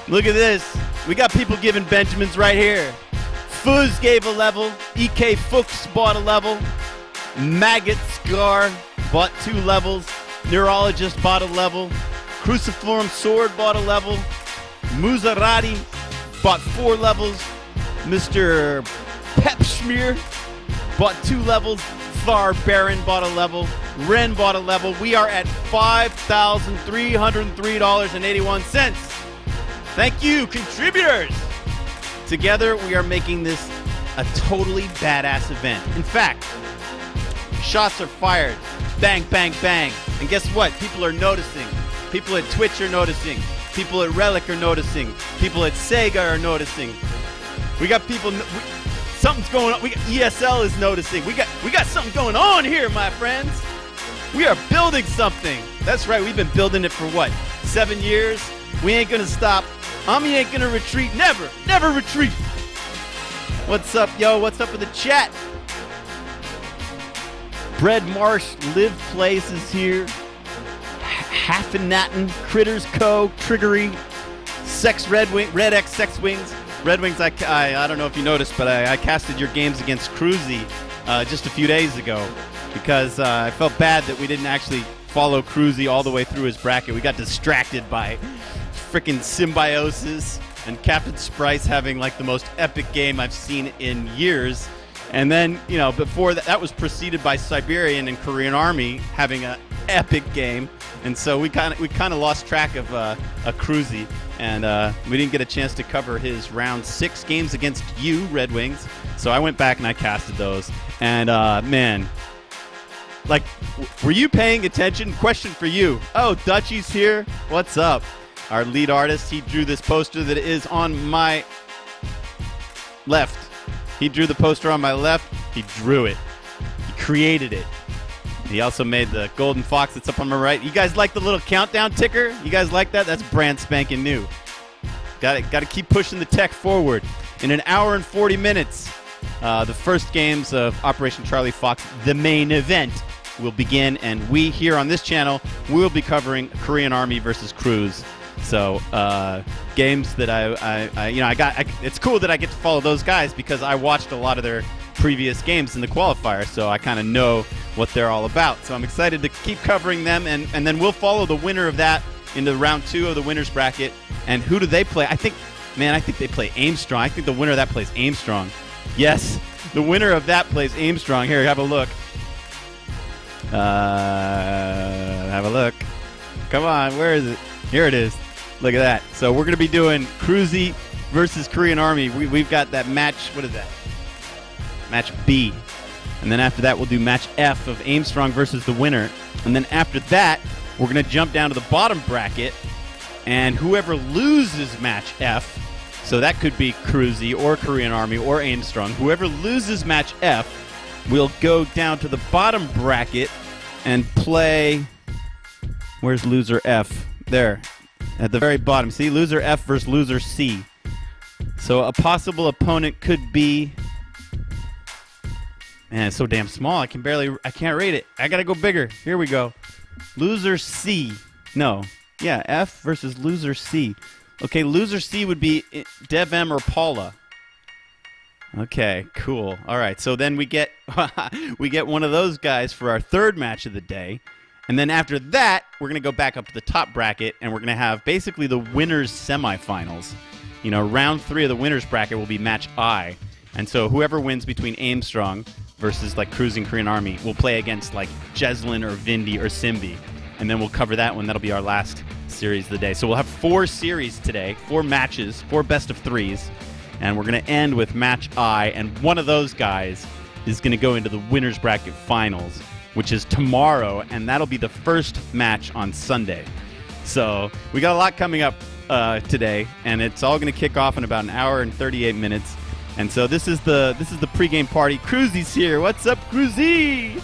Look at this. We got people giving Benjamins right here. Fuzz gave a level. EK Fuchs bought a level. Maggot Scar bought 2 levels. Neurologist bought a level. Cruciform Sword bought a level. Muzarati bought 4 levels. Mr. Pepschmear bought 2 levels. Thar Baron bought a level. Ren bought a level. We are at $5,303.81. Thank you, contributors. Together, we are making this a totally badass event. In fact, shots are fired. Bang, bang, bang. And guess what? People are noticing. People at Twitch are noticing. People at Relic are noticing. People at Sega are noticing. We got people. Something's going on. ESL is noticing. We got something going on here, my friends. We are building something. That's right. We've been building it for what? 7 years. We ain't gonna stop. Ami ain't gonna retreat. Never, never retreat. What's up, yo? What's up with the chat? Bread Marsh, Live Place is here. Haffenatten, Critters Co, Triggery, Sex Red Wing, Red X Sex Wings. Red Wings, I don't know if you noticed, but I casted your games against Cruzy just a few days ago because I felt bad that we didn't actually follow Cruzy all the way through his bracket. We got distracted by freaking Symbiosis and Captain Sprice having like the most epic game I've seen in years. And then, you know, before that was preceded by Siberian and Korean Army having an epic game. And so we kind of lost track of Cruzy, and we didn't get a chance to cover his round 6 games against you, Red Wings. So I went back and I casted those. And man, like, were you paying attention? Question for you. Oh, Dutchy's here. What's up? Our lead artist, he drew this poster that is on my left. He drew the poster on my left. He drew it. He created it. He also made the golden fox that's up on my right. You guys like the little countdown ticker? You guys like that? That's brand spanking new. Got to keep pushing the tech forward. In an hour and 40 minutes, the first games of Operation Charlie Fox, the main event, will begin. And we here on this channel will be covering Korean Army versus Cruise. So games that it's cool that I get to follow those guys because I watched a lot of their previous games in the qualifier, so I kind of know what they're all about. So I'm excited to keep covering them, and then we'll follow the winner of that into round 2 of the winner's bracket. And who do they play? I think they play Aimstrong. I think the winner of that plays Aimstrong. Yes, the winner of that plays Aimstrong. Here, have a look. Have a look. Come on, where is it? Here it is. Look at that. So we're going to be doing Cruzy versus Korean Army. We've got that match. What is that? Match B. And then after that, we'll do match F of Aimstrong versus the winner. And then after that, we're going to jump down to the bottom bracket. And whoever loses match F, so that could be Cruzy or Korean Army or Aimstrong, whoever loses match F will go down to the bottom bracket and play... Where's loser F? There. At the very bottom. See, loser F versus loser C. So a possible opponent could be... Man, it's so damn small. I can't rate it. I gotta go bigger. Here we go. Loser C. No. Yeah, F versus loser C. Okay, loser C would be Dev M or Paula. Okay, cool. All right, so then we get one of those guys for our third match of the day. And then after that, we're going to go back up to the top bracket, and we're going to have basically the winners' semifinals. You know, round 3 of the winners' bracket will be match I. And so whoever wins between Aimstrong versus, like, Cruising Korean Army will play against, like, Jeslin or Vindy or Simbi. And then we'll cover that one. That'll be our last series of the day. So we'll have 4 series today, 4 matches, 4 best of 3s. And we're going to end with match I, and one of those guys is going to go into the winners' bracket finals, which is tomorrow, and that'll be the first match on Sunday. So we got a lot coming up today, and it's all going to kick off in about an hour and 38 minutes. And so this is the pregame party. Cruzy's here. What's up, Cruzy?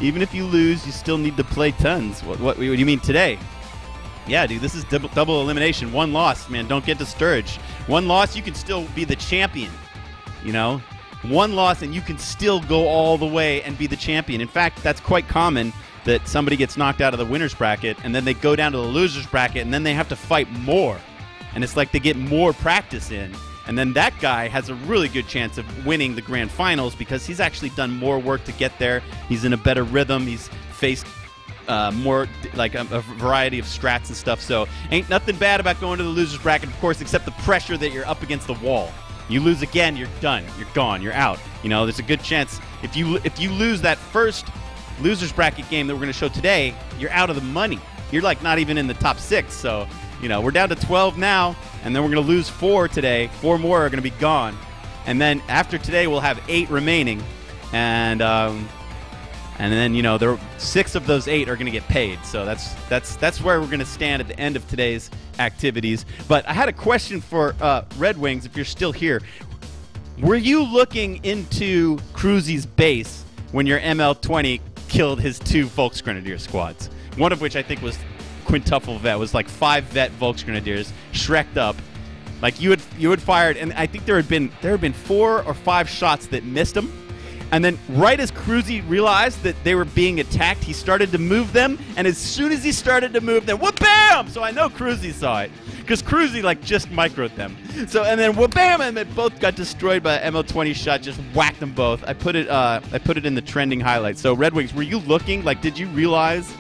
Even if you lose, you still need to play tons. What do you mean today? Yeah, dude, this is double elimination. 1 loss, man. Don't get discouraged. 1 loss, you can still be the champion. You know? 1 loss and you can still go all the way and be the champion. In fact, that's quite common that somebody gets knocked out of the winner's bracket and then they go down to the loser's bracket and then they have to fight more. and it's like they get more practice in. And then that guy has a really good chance of winning the grand finals because he's actually done more work to get there. He's in a better rhythm. He's faced more like a variety of strats and stuff. So ain't nothing bad about going to the losers bracket, of course, except the pressure that you're up against the wall. You lose again, you're done. You're gone. You're out. You know, there's a good chance if you lose that first losers bracket game that we're going to show today, you're out of the money. You're like not even in the top 6. So, you know, we're down to 12 now, and then we're going to lose 4 today. 4 more are going to be gone. And then after today, we'll have 8 remaining. And then, you know, 6 of those 8 are going to get paid. So that's where we're going to stand at the end of today's activities. But I had a question for Red Wings, if you're still here. Were you looking into Cruzy's base when your ML20 killed his 2 Volksgrenadier squads? One of which I think was quintuple vet. It was like 5 vet Volksgrenadiers shreked up. Like you had fired, and I think there had been 4 or 5 shots that missed him. And then right as Cruzy realized that they were being attacked, he started to move them. And as soon as he started to move them, wha-bam! So I know Cruzy saw it. Because Cruzy, like, just microed them. So, and then wha-bam! And they both got destroyed by an ML20 shot. Just whacked them both. I put it in the trending highlights. So Red Wings, were you looking? Like, did you realize?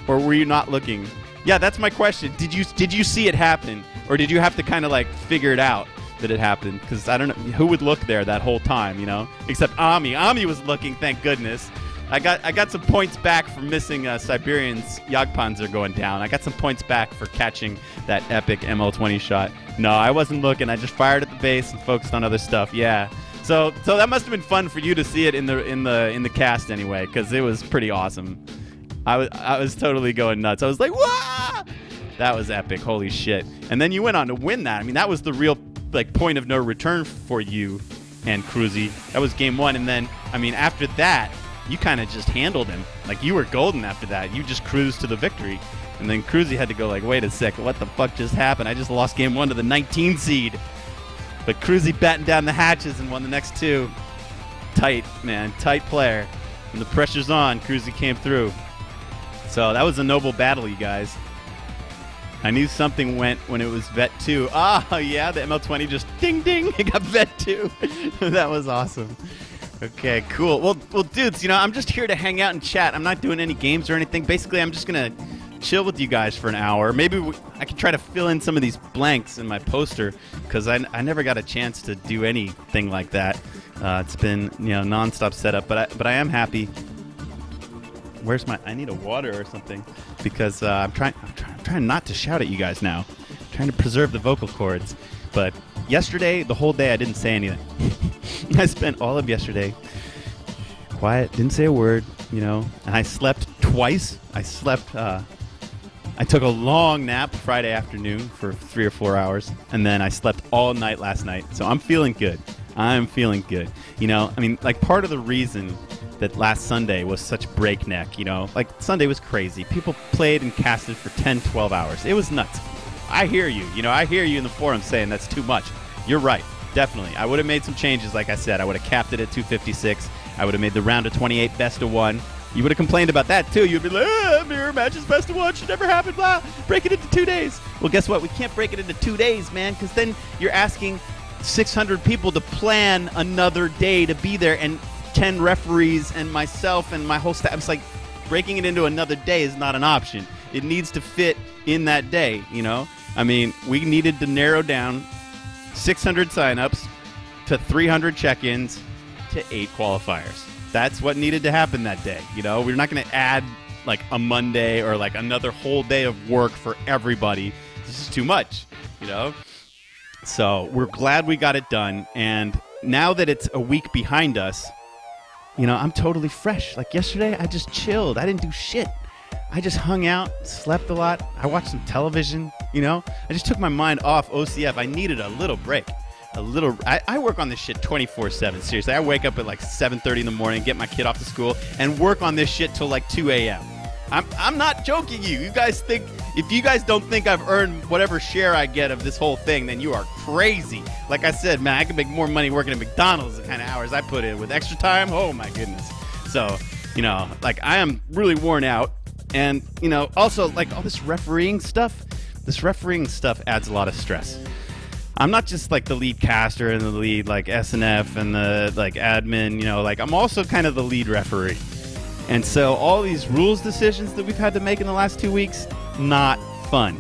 Or were you not looking? Yeah, that's my question. Did you see it happen? Or did you have to kind of, like, figure it out that it happened? Because I don't know who would look there that whole time, you know, except Ami. Ami was looking, thank goodness. I got some points back for missing Siberian's Jagdpanzer going down. I got some points back for catching that epic ML20 shot. No, I wasn't looking. I just fired at the base and focused on other stuff. Yeah. So that must have been fun for you to see it in the cast anyway, because it was pretty awesome. I was totally going nuts. I was like, "Wah!" That was epic. Holy shit. And then you went on to win that. I mean, that was the real like point of no return for you and Cruzy. That was game 1. And then, I mean, after that, you kind of just handled him. Like, you were golden after that. You just cruised to the victory. And then Cruzy had to go like, wait a second, what the fuck just happened? I just lost game 1 to the 19 seed. But Cruzy battened down the hatches and won the next 2. Tight, man. Tight player. When the pressure's on, Cruzy came through. So that was a noble battle, you guys. I knew something went when it was Vet 2. Oh, yeah, the ML20 just ding, ding. It got Vet 2. That was awesome. Okay, cool. Well, dudes, you know, I'm just here to hang out and chat. I'm not doing any games or anything. Basically, I'm just going to chill with you guys for an hour. Maybe I can try to fill in some of these blanks in my poster because I never got a chance to do anything like that. It's been, you know, nonstop setup, but I am happy. Where's my? I need a water or something because I'm trying not to shout at you guys now. I'm trying to preserve the vocal cords. But yesterday, the whole day, I didn't say anything. I spent all of yesterday quiet, didn't say a word, you know. And I slept twice. I took a long nap Friday afternoon for 3 or 4 hours, and then I slept all night last night. So I'm feeling good. I'm feeling good. You know, I mean, like part of the reason that last Sunday was such breakneck, you know, like Sunday was crazy. People played and casted for 10, 12 hours. It was nuts. I hear you. You know, I hear you in the forum saying that's too much. You're right. Definitely. I would have made some changes, like I said. I would have capped it at 256. I would have made the round of 28 best of 1. You would have complained about that, too. You'd be like, mirror matches best of 1 should never happen, blah. Break it into 2 days. Well, guess what? We can't break it into 2 days, man, because then you're asking 600 people to plan another day to be there, and 10 referees and myself and my whole staff. It's like breaking it into another day is not an option. It needs to fit in that day, you know? I mean, we needed to narrow down 600 signups to 300 check-ins to 8 qualifiers. That's what needed to happen that day, you know? We're not going to add like a Monday or like another whole day of work for everybody. This is too much, you know? So we're glad we got it done. And now that it's a week behind us, you know, I'm totally fresh. Like yesterday, I just chilled. I didn't do shit. I just hung out, slept a lot. I watched some television, you know. I just took my mind off OCF. I needed a little break. I work on this shit 24/7. Seriously, I wake up at like 7:30 in the morning, get my kid off to school, and work on this shit till like 2 a.m. I'm not joking you. You guys think, if you guys don't think I've earned whatever share I get of this whole thing, then you are crazy. Like I said, man, I can make more money working at McDonald's the kind of hours I put in with extra time. Oh my goodness. So, you know, like I am really worn out. And, you know, also like all this refereeing stuff, this refereeing stuff adds a lot of stress. I'm not just like the lead caster and the lead like SNF and the like admin, you know, like I'm also kind of the lead referee. And so all these rules decisions that we've had to make in the last 2 weeks, not fun.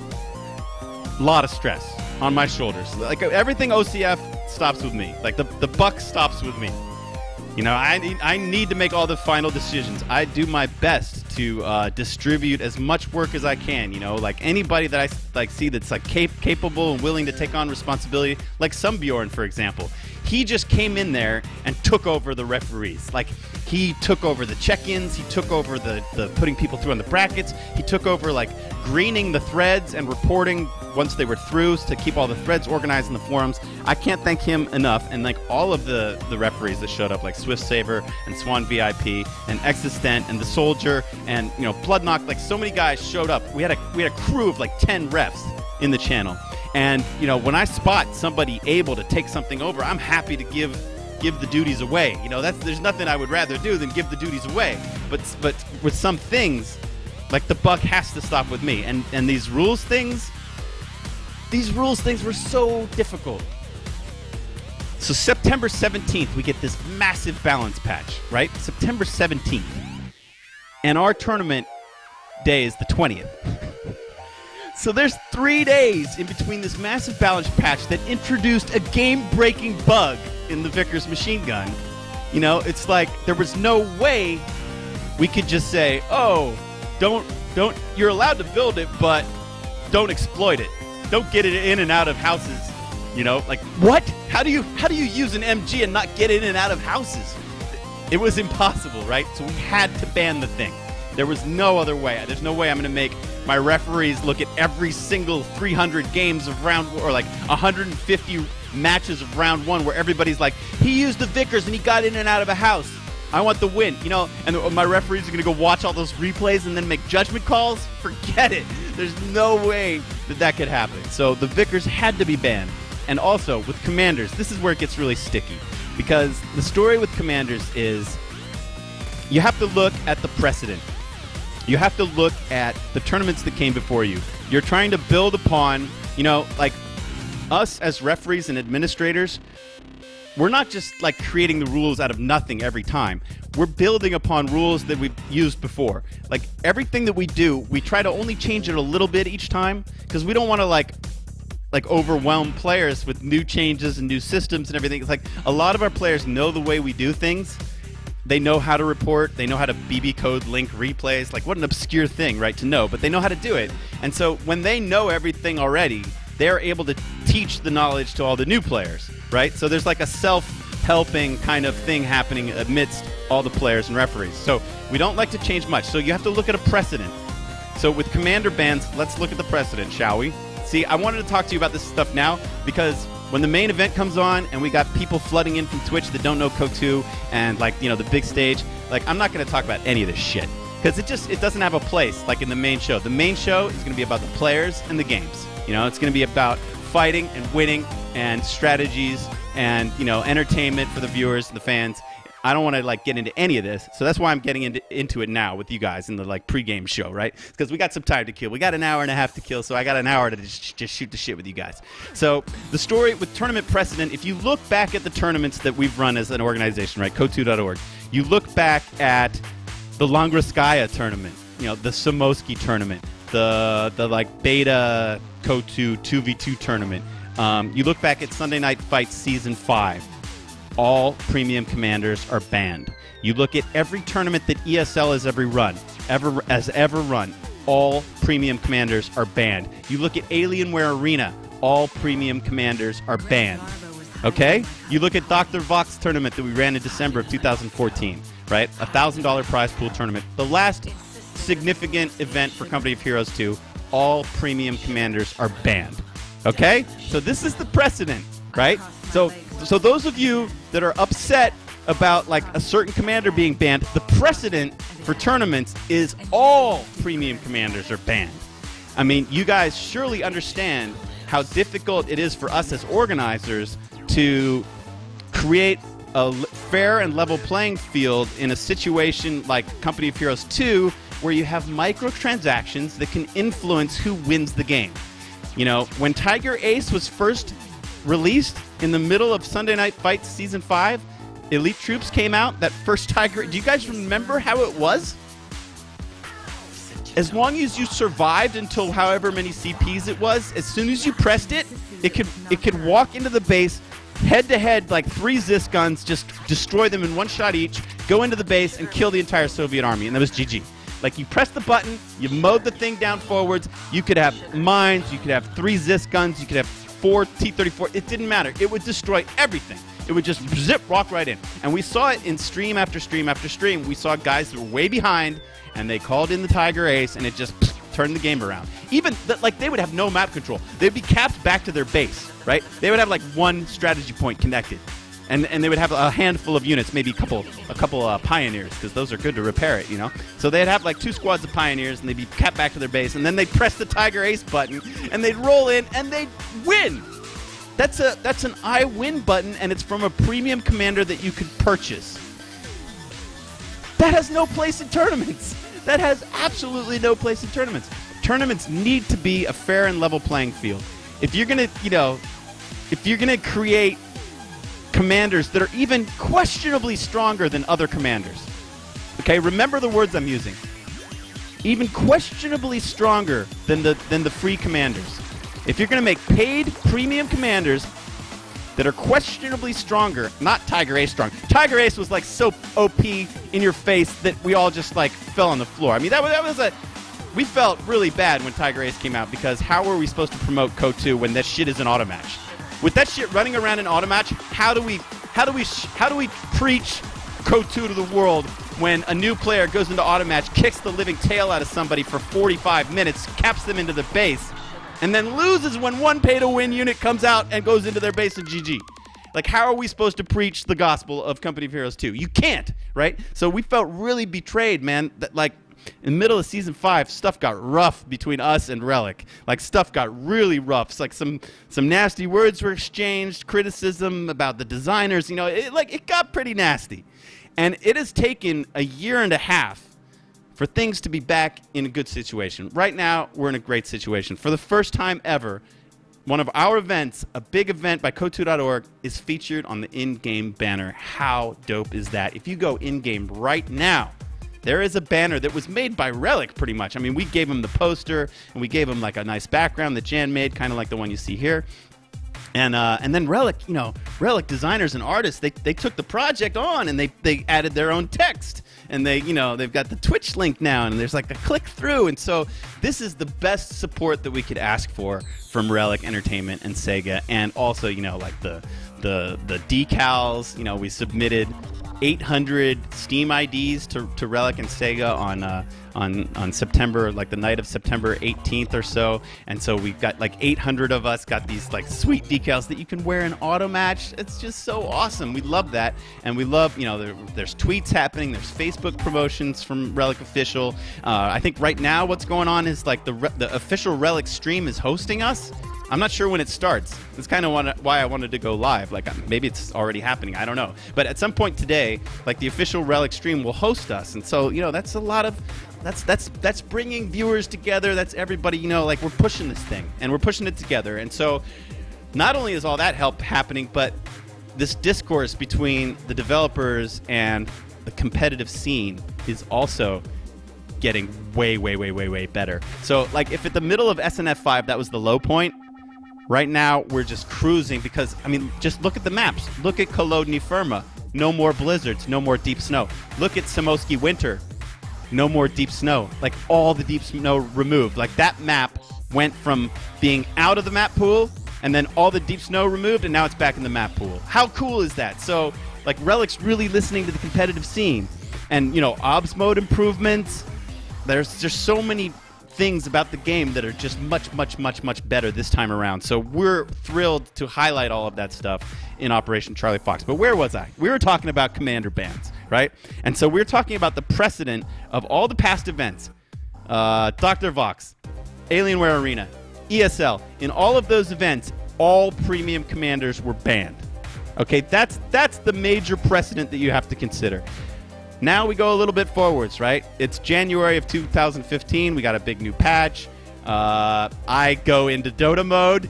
A lot of stress on my shoulders. Like everything OCF stops with me. Like the buck stops with me. You know, I need to make all the final decisions. I do my best to distribute as much work as I can. You know, like anybody that I like see that's like capable and willing to take on responsibility, like Bjorn, for example. He just came in there and took over the referees. Like he took over the check-ins, he took over the putting people through on the brackets, he took over like greening the threads and reporting once they were through to keep all the threads organized in the forums. I can't thank him enough, and like all of the referees that showed up, like Swift Saber and Swan VIP and Existent and the Soldier and, you know, Bloodknock, like so many guys showed up. We had a crew of like 10 refs in the channel. And, you know, when I spot somebody able to take something over, I'm happy to give the duties away. You know, there's nothing I would rather do than give the duties away. But with some things, like the buck has to stop with me. And these rules things were so difficult. So September 17th, we get this massive balance patch, right? September 17th. And our tournament day is the 20th. So there's 3 days in between this massive balance patch that introduced a game-breaking bug in the Vickers machine gun. You know, it's like there was no way we could just say, oh, don't, you're allowed to build it, but don't exploit it. Don't get it in and out of houses. You know, like what? How do you use an MG and not get in and out of houses? It was impossible, right? So we had to ban the thing. There was no other way. There's no way I'm going to make my referees look at every single 300 games of round, or like 150 matches of round one where everybody's like, he used the Vickers and he got in and out of a house. I want the win, you know, and my referees are going to go watch all those replays and then make judgment calls? Forget it. There's no way that could happen. So the Vickers had to be banned. And also, with Commanders, this is where it gets really sticky. Because the story with Commanders is you have to look at the precedent. You have to look at the tournaments that came before you. You're trying to build upon, you know, like us as referees and administrators, we're not just like creating the rules out of nothing every time. We're building upon rules that we've used before. Like everything that we do, we try to only change it a little bit each time because we don't want to like overwhelm players with new changes and new systems and everything. It's like a lot of our players know the way we do things. They know how to report. They know how to BB code link replays. Like what an obscure thing, right, to know, but they know how to do it. And so when they know everything already, they're able to teach the knowledge to all the new players, right? So there's like a self-helping kind of thing happening amidst all the players and referees. So we don't like to change much. So you have to look at a precedent. So with commander bans, let's look at the precedent, shall we? See, I wanted to talk to you about this stuff now because when the main event comes on and we got people flooding in from Twitch that don't know Kotu and like, you know, the big stage, like I'm not going to talk about any of this shit because it doesn't have a place like in the main show. The main show is going to be about the players and the games. You know, it's going to be about fighting and winning and strategies and, you know, entertainment for the viewers and the fans. I don't want to like get into any of this, so that's why I'm getting into it now with you guys in the like pregame show, right? Because we got some time to kill. We got an hour and a half to kill, so I got an hour to just shoot the shit with you guys. So the story with tournament precedent, if you look back at the tournaments that we've run as an organization, right, Kotu.org, you look back at the Langraskaya tournament, you know, the Samoski tournament, the like beta Kotu 2v2 tournament. You look back at Sunday Night Fight Season 5. All premium commanders are banned. You look at every tournament that ESL has ever run, all premium commanders are banned. You look at Alienware Arena, all premium commanders are banned. Okay? You look at Dr. Vox tournament that we ran in December of 2014, right? $1,000 prize pool tournament. The last significant event for Company of Heroes 2, all premium commanders are banned. Okay? So this is the precedent, right? So those of you that are upset about like a certain commander being banned, the precedent for tournaments is all premium commanders are banned. I mean, you guys surely understand how difficult it is for us as organizers to create a fair and level playing field in a situation like Company of Heroes 2 where you have microtransactions that can influence who wins the game. You know, when Tiger Ace was first released in the middle of Sunday Night Fights Season 5, Elite Troops came out, that first Tiger. Do you guys remember how it was? As long as you survived until however many CPs it was, as soon as you pressed it, it could walk into the base, head-to-head, like 3 Zis guns, just destroy them in one shot each, go into the base, and kill the entire Soviet army, and that was GG. Like, you pressed the button, you mowed the thing down forwards, you could have mines, you could have 3 Zis guns, you could have 4 T-34, it didn't matter. It would destroy everything. It would just zip, walk right in. And we saw it in stream after stream after stream. We saw guys that were way behind, and they called in the Tiger Ace, and it just turned the game around. Even, like, they would have no map control. They'd be capped back to their base, right? They would have, like, one strategy point connected. And they would have a handful of units, maybe a couple pioneers, because those are good to repair it, you know? So they'd have, like, 2 squads of pioneers, and they'd be capped back to their base, and then they'd press the Tiger Ace button, and they'd roll in, and they'd win! That's an I win button, and it's from a premium commander that you could purchase. That has no place in tournaments. That has absolutely no place in tournaments. Tournaments need to be a fair and level playing field. If you're gonna, you know, if you're gonna create commanders that are even questionably stronger than other commanders, okay, remember the words I'm using. Even questionably stronger than the free commanders. If you're going to make paid premium commanders that are questionably stronger, not Tiger Ace strong. Tiger Ace was like so OP in your face that we all just like fell on the floor. I mean, we felt really bad when Tiger Ace came out, because how were we supposed to promote Code 2 when that shit is an auto match? With that shit running around in auto match, how do we preach Code 2 to the world when a new player goes into auto match, kicks the living tail out of somebody for 45 minutes, caps them into the base, and then loses when one pay-to-win unit comes out and goes into their base and GG? Like, how are we supposed to preach the gospel of Company of Heroes 2? You can't, right? So we felt really betrayed, man. That, like, in the middle of Season 5, stuff got rough between us and Relic. Like, stuff got really rough. It's like some nasty words were exchanged, criticism about the designers. You know, it got pretty nasty. And it has taken a year and a half for things to be back in a good situation. Right now, we're in a great situation. For the first time ever, one of our events, a big event by Code2.org, is featured on the in-game banner. How dope is that? If you go in-game right now, there is a banner that was made by Relic, pretty much. I mean, we gave him the poster, and we gave him like a nice background that Jan made, kind of like the one you see here. And then Relic, you know, Relic designers and artists, they took the project on, and they added their own text. And they've got the Twitch link now, and there's like a click through. And so this is the best support that we could ask for from Relic Entertainment and Sega. And also, you know, like the decals, you know, we submitted 800 Steam IDs to Relic and Sega on September, like the night of September 18th or so. And so we've got like 800 of us got these like sweet decals that you can wear in auto match. It's just so awesome. We love that. And we love, you know, there's tweets happening. There's Facebook promotions from Relic Official. I think right now what's going on is like the official Relic stream is hosting us. I'm not sure when it starts. That's kind of why I wanted to go live. Like, maybe it's already happening. I don't know. But at some point today, like, the official Relic stream will host us. And so, you know, that's a lot of... That's bringing viewers together. That's everybody, you know, like, we're pushing this thing. And we're pushing it together. And so, not only is all that help happening, but this discourse between the developers and the competitive scene is also getting way, way, way, way, way better. So, like, if at the middle of SNF 5 that was the low point, right now, we're just cruising because, I mean, just look at the maps. Look at Kolodny Firma. No more blizzards. No more deep snow. Look at Samosky Winter. No more deep snow. Like, all the deep snow removed. Like, that map went from being out of the map pool and then all the deep snow removed, and now it's back in the map pool. How cool is that? So, like, Relic's really listening to the competitive scene. And, you know, OBS mode improvements. There's just so many things about the game that are just much, much, much, much better this time around. So we're thrilled to highlight all of that stuff in Operation Charlie Fox. But where was I? We were talking about commander bans, right? And so we're talking about the precedent of all the past events. Dr. Vox, Alienware Arena, ESL. In all of those events, all premium commanders were banned. Okay, that's the major precedent that you have to consider. Now we go a little bit forwards, right? It's January of 2015. We got a big new patch. I go into Dota mode,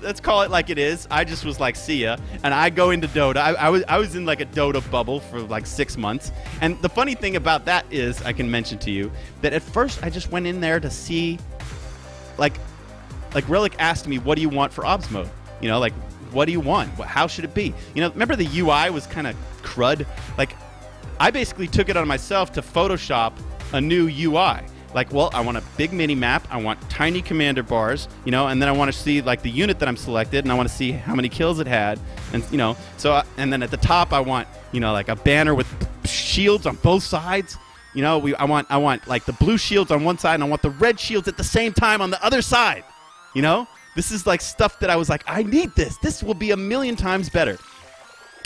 let's call it like it is. I just was like, see ya. And I go into Dota. I was in like a Dota bubble for like 6 months. And the funny thing about that is, I can mention to you, that at first I just went in there to see, like Relic asked me, what do you want for OBS mode? Like, what do you want? How should it be? Remember the UI was kind of crud? Like, I basically took it on myself to Photoshop a new UI. Like, well, I want a big mini map. I want tiny commander bars, and then I want to see like the unit that I'm selected, and I want to see how many kills it had, and and then at the top I want like a banner with shields on both sides. I want like the blue shields on one side, and I want the red shields at the same time on the other side. This is like stuff that I was like, I need this. This will be a million times better.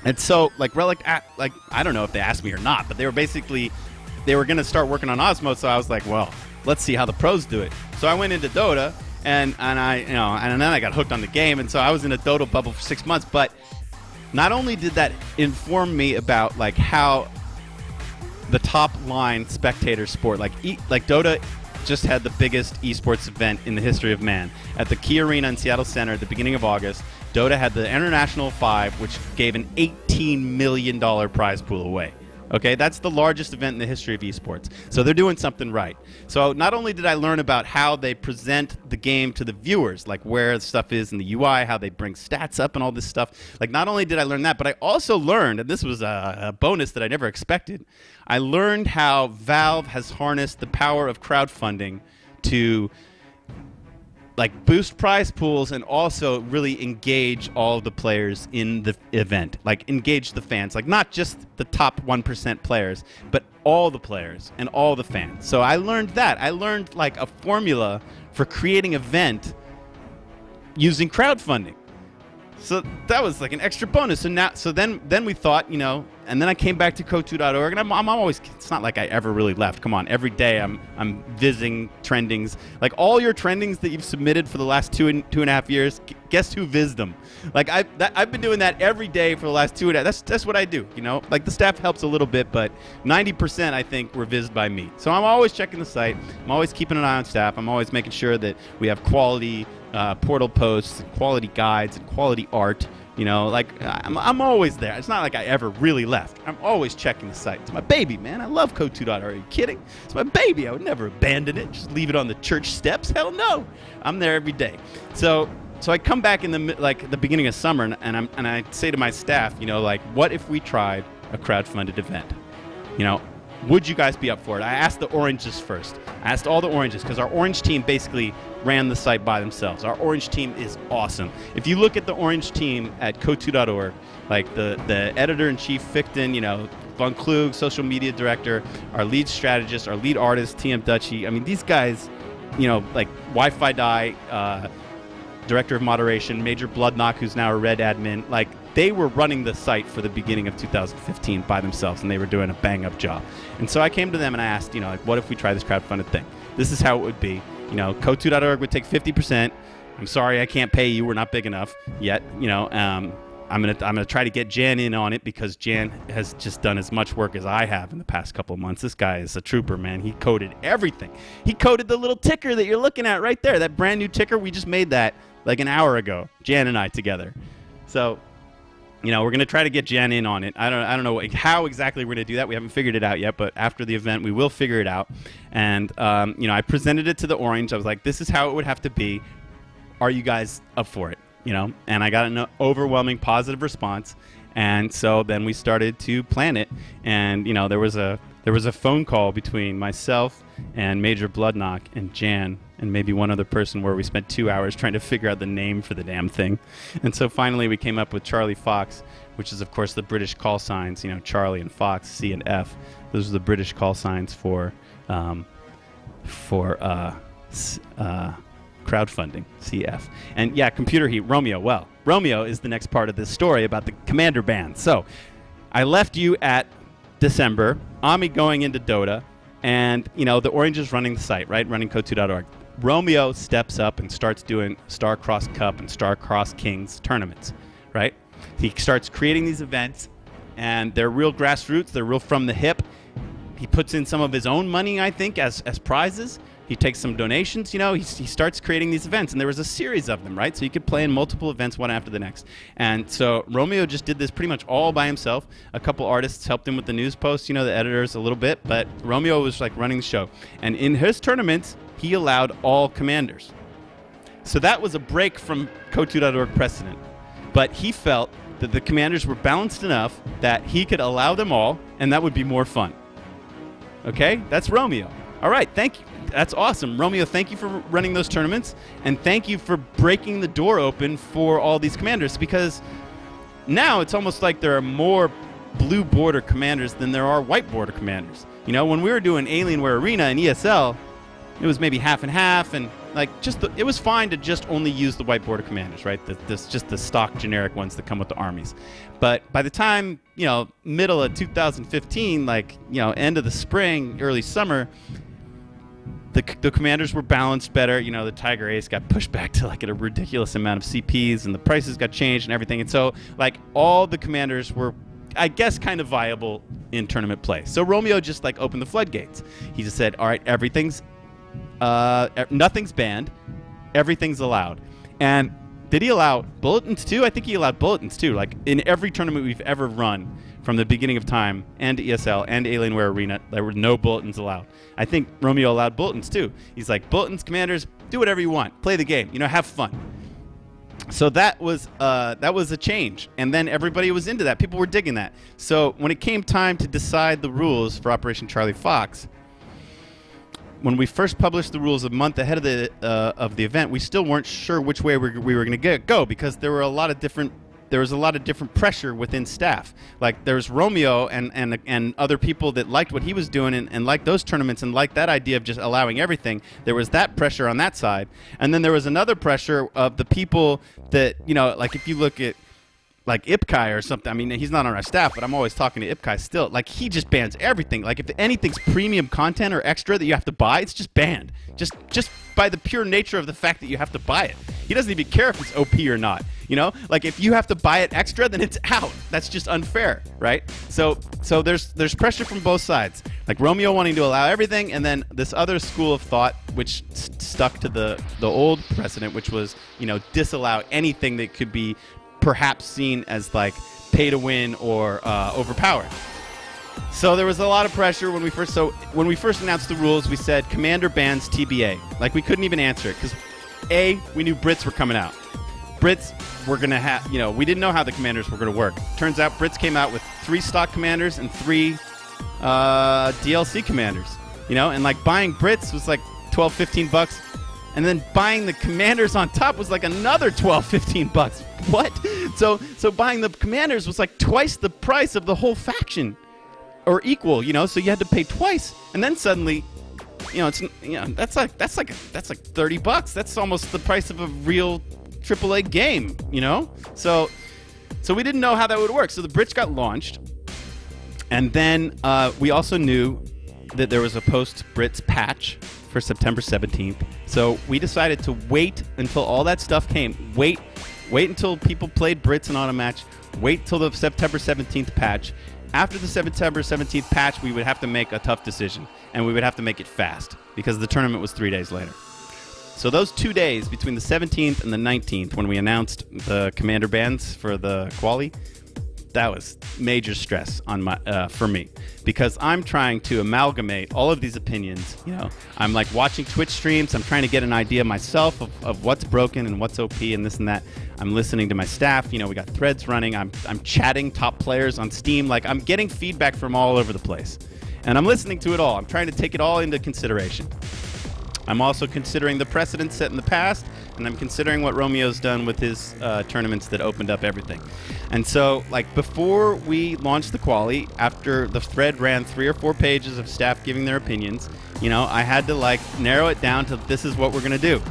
And so like Relic, like I don't know if they asked me or not, but they were going to start working on Osmo, so I was like, well, let's see how the pros do it. So I went into Dota, and then I got hooked on the game, and so I was in a Dota bubble for 6 months. But not only did that inform me about like how the top line spectator sport, like Dota just had the biggest esports event in the history of man at the Key Arena in Seattle Center at the beginning of August. Dota had the International 5, which gave an $18 million prize pool away. Okay, that's the largest event in the history of esports. So they're doing something right. So not only did I learn about how they present the game to the viewers, like where the stuff is in the UI, how they bring stats up and all this stuff. Like, not only did I learn that, but I also learned, and this was a bonus that I never expected, I learned how Valve has harnessed the power of crowdfunding to like boost prize pools and also really engage all the players in the event, like engage the fans, like not just the top 1% players, but all the players and all the fans. So I learned that. I learned like a formula for creating an event using crowdfunding. So that was like an extra bonus. So then we thought, and then I came back to code2.org, and I'm always, it's not like I ever really left. Come on, every day I'm visiting trendings. Like all your trendings that you've submitted for the last two and a half years, guess who vised them? Like I've been doing that every day for the last 2.5. That's what I do, Like the staff helps a little bit, but 90% I think were visited by me. So I'm always checking the site. I'm always keeping an eye on staff. I'm always making sure that we have quality portal posts, quality guides, and quality art. Like I'm always there. It's not like I ever really left. I'm always checking the site. It's my baby, man. I love code2.org. Are you kidding? It's my baby. I would never abandon it. Just leave it on the church steps. Hell no. I'm there every day. So I come back in the beginning of summer, and I say to my staff, like, what if we tried a crowdfunded event? Would you guys be up for it? I asked the oranges first. I asked all the oranges because our orange team basically ran the site by themselves. Our orange team is awesome. If you look at the orange team at code2.org, like the editor-in-chief, Fichten, Von Klug, social media director, our lead strategist, our lead artist, TM Dutchy. I mean, these guys, like Wi-Fi Die, director of moderation, Major Bloodknock, who's now a Red admin, like they were running the site for the beginning of 2015 by themselves, and they were doing a bang-up job. And so I came to them and I asked, like, what if we try this crowdfunded thing? This is how it would be. Code2.org would take 50%. I'm sorry I can't pay you. We're not big enough yet. I'm gonna try to get Jan in on it because Jan has just done as much work as I have in the past couple of months. This guy is a trooper, man. He coded everything. He coded the little ticker that you're looking at right there. That brand new ticker, we just made that like an hour ago, Jan and I together. So, we're going to try to get Jan in on it. I don't know how exactly we're going to do that. We haven't figured it out yet, but after the event, we will figure it out. And, I presented it to the Orange. I was like, this is how it would have to be. Are you guys up for it? And I got an overwhelming positive response. And so then we started to plan it. And, there was a phone call between myself and Major Bloodknock and Jan and maybe one other person where we spent 2 hours trying to figure out the name for the damn thing. And so finally we came up with Charlie Fox, which is, of course, the British call signs, Charlie and Fox, C and F. Those are the British call signs for crowdfunding, CF. And yeah, computer heat, Romeo. Well, Romeo is the next part of this story about the commander ban. So I left you at December, Ami going into Dota, and, the Orange is running the site, right? Running code2.org. Romeo steps up and starts doing Star-Crossed Cup and Star-Crossed Kings tournaments, right? He starts creating these events, and they're real grassroots. They're real from the hip. He puts in some of his own money, I think, as prizes. He takes some donations, you know, he starts creating these events, and there was a series of them, right? So you could play in multiple events, one after the next. And so Romeo just did this pretty much all by himself. A couple artists helped him with the news posts, you know, the editors a little bit, but Romeo was like running the show. And in his tournaments, he allowed all commanders. So that was a break from Code2.org precedent. But he felt that the commanders were balanced enough that he could allow them all, and that would be more fun. Okay? That's Romeo. All right, thank you. That's awesome. Romeo, thank you for running those tournaments, and thank you for breaking the door open for all these commanders, because now it's almost like there are more blue border commanders than there are white border commanders. You know, when we were doing Alienware Arena and ESL, it was maybe half and half, and like it was fine to just only use the white border commanders, right? Just the stock generic ones that come with the armies. But by the time, you know, middle of 2015, like, you know, end of the spring, early summer, the commanders were balanced better. You know, the Tiger Ace got pushed back to like a ridiculous amount of CPs, and the prices got changed and everything. And so like all the commanders were, I guess, kind of viable in tournament play. So Romeo just like opened the floodgates. He just said, all right, nothing's banned, everything's allowed. And did he allow bulletins too? I think he allowed bulletins too. Like in every tournament we've ever run from the beginning of time, and ESL and Alienware Arena, there were no bulletins allowed. I think Romeo allowed bulletins too. He's like, bulletins, commanders, do whatever you want, play the game, you know, have fun. So that was a change, and then everybody was into that. People were digging that. So when it came time to decide the rules for Operation Charlie Fox, when we first published the rules a month ahead of the event, we still weren't sure which way we were going to go, because there was a lot of different pressure within staff. Like there's Romeo and other people that liked what he was doing and liked those tournaments and liked that idea of just allowing everything. There was that pressure on that side, and then there was another pressure of the people that, you know, like if you look at like Ipkai or something. I mean, he's not on our staff, but I'm always talking to Ipkai still. Like, he just bans everything. Like, if anything's premium content or extra that you have to buy, it's just banned. Just by the pure nature of the fact that you have to buy it. He doesn't even care if it's OP or not. You know, like if you have to buy it extra, then it's out. That's just unfair, right? So there's pressure from both sides. Like Romeo wanting to allow everything, and then this other school of thought which stuck to the old precedent, which was, you know, disallow anything that could be perhaps seen as like pay to win or overpowered. So there was a lot of pressure when we first announced the rules. We said Commander bans TBA. Like, we couldn't even answer it because we knew Brits were coming out. Brits were gonna have, you know, we didn't know how the commanders were gonna work. Turns out Brits came out with 3 stock commanders and 3 DLC commanders. You know, and like buying Brits was like $12-15. And then buying the commanders on top was like another $12-15. What? So buying the commanders was like twice the price of the whole faction, or equal. You know, so you had to pay twice. And then suddenly, you know, that's like $30. That's almost the price of a real AAA game. You know, so we didn't know how that would work. So the Brits got launched, and then we also knew that there was a post-Brits patch for September 17th. So we decided to wait until all that stuff came. Wait until people played Brits in Auto Match. Wait till the September 17th patch. After the September 17th patch, we would have to make a tough decision, and we would have to make it fast because the tournament was 3 days later. So those 2 days between the 17th and the 19th, when we announced the commander bans for the quali, that was major stress on for me, because I'm trying to amalgamate all of these opinions. You know, I'm like watching Twitch streams. I'm trying to get an idea myself of what's broken and what's OP and this and that. I'm listening to my staff. You know, we got threads running. I'm chatting top players on Steam. Like, I'm getting feedback from all over the place, and I'm listening to it all. I'm trying to take it all into consideration. I'm also considering the precedent set in the past, and I'm considering what Romeo's done with his tournaments that opened up everything. And so, like, before we launched the quali, after the thread ran 3 or 4 pages of staff giving their opinions, you know, I had to, like, narrow it down to this is what we're going to do.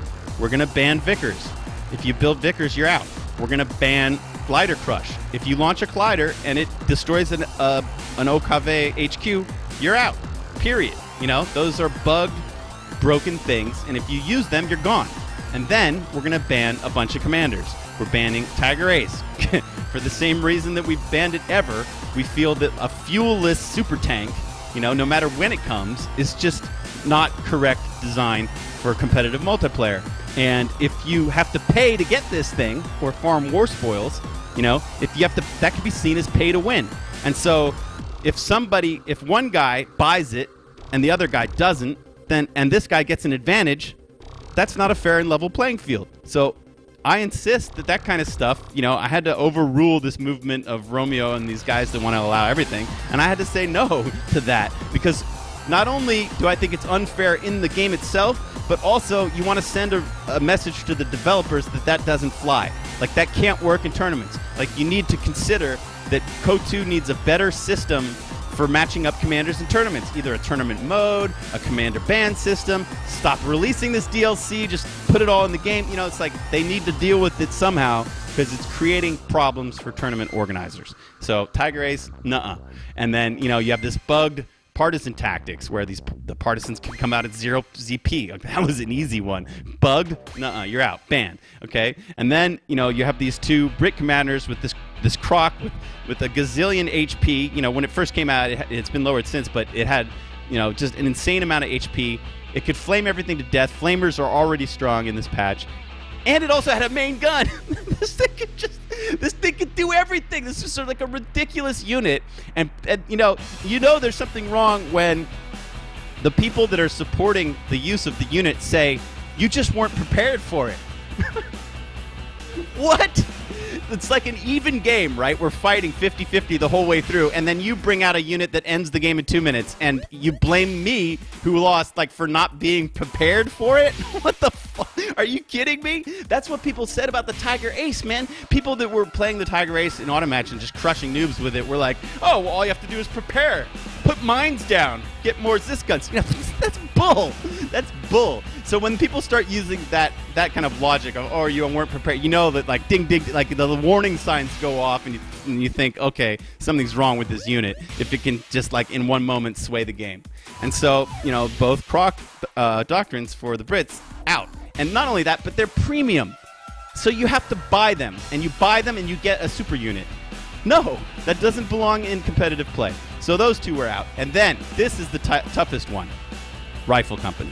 We're going to ban Vickers. If you build Vickers, you're out. We're going to ban Glider Crush. If you launch a Glider and it destroys an OKV HQ, you're out. Period. You know, those are bugged, broken things, and if you use them, you're gone. And then we're going to ban a bunch of commanders. We're banning Tiger Ace. For the same reason that we've banned it ever, we feel that a fuel-less super tank no matter when it comes, is just not correct design for competitive multiplayer. And if you have to pay to get this thing or farm war spoils, if you have to, that could be seen as pay to win. And so if one guy buys it and the other guy doesn't, and this guy gets an advantage, that's not a fair and level playing field. So I insist that kind of stuff, I had to overrule this movement of Romeo and these guys that want to allow everything. And I had to say no to that, because not only do I think it's unfair in the game itself, but also you want to send a message to the developers that doesn't fly. Like, that can't work in tournaments. Like, you need to consider that KO2 needs a better system for matching up commanders in tournaments. Either a tournament mode, a commander ban system, stop releasing this DLC, just put it all in the game. It's like they need to deal with it somehow, because it's creating problems for tournament organizers. So Tiger Ace, nuh-uh. And then, you have this bugged partisan tactics where the partisans can come out at 0 ZP. Like, that was an easy one. Bugged? Nuh-uh, you're out. Banned. Okay? And then, you have these two Brit commanders with this croc with a gazillion HP. When it first came out, it's been lowered since, but it had, just an insane amount of HP. It could flame everything to death. Flamers are already strong in this patch. And it also had a main gun. This thing could do everything. This is sort of like a ridiculous unit. And there's something wrong when the people that are supporting the use of the unit say, you just weren't prepared for it. What? It's like an even game, right? We're fighting 50-50 the whole way through, and then you bring out a unit that ends the game in 2 minutes, and you blame me, who lost, for not being prepared for it? What the fuck? Are you kidding me? That's what people said about the Tiger Ace, man. People that were playing the Tiger Ace in Automatch and just crushing noobs with it were like, oh, well, all you have to do is prepare. Put mines down. Get more Zis guns. That's bull. That's bull. So when people start using that kind of logic of, oh, you weren't prepared, that ding, ding, the warning signs go off, and you think, okay, something's wrong with this unit if it can just in one moment sway the game. And so, both Croc doctrines for the Brits out. And not only that, but they're premium. So you have to buy them, and you get a super unit. No, that doesn't belong in competitive play. So those two were out. And then, this is the toughest one. Rifle Company.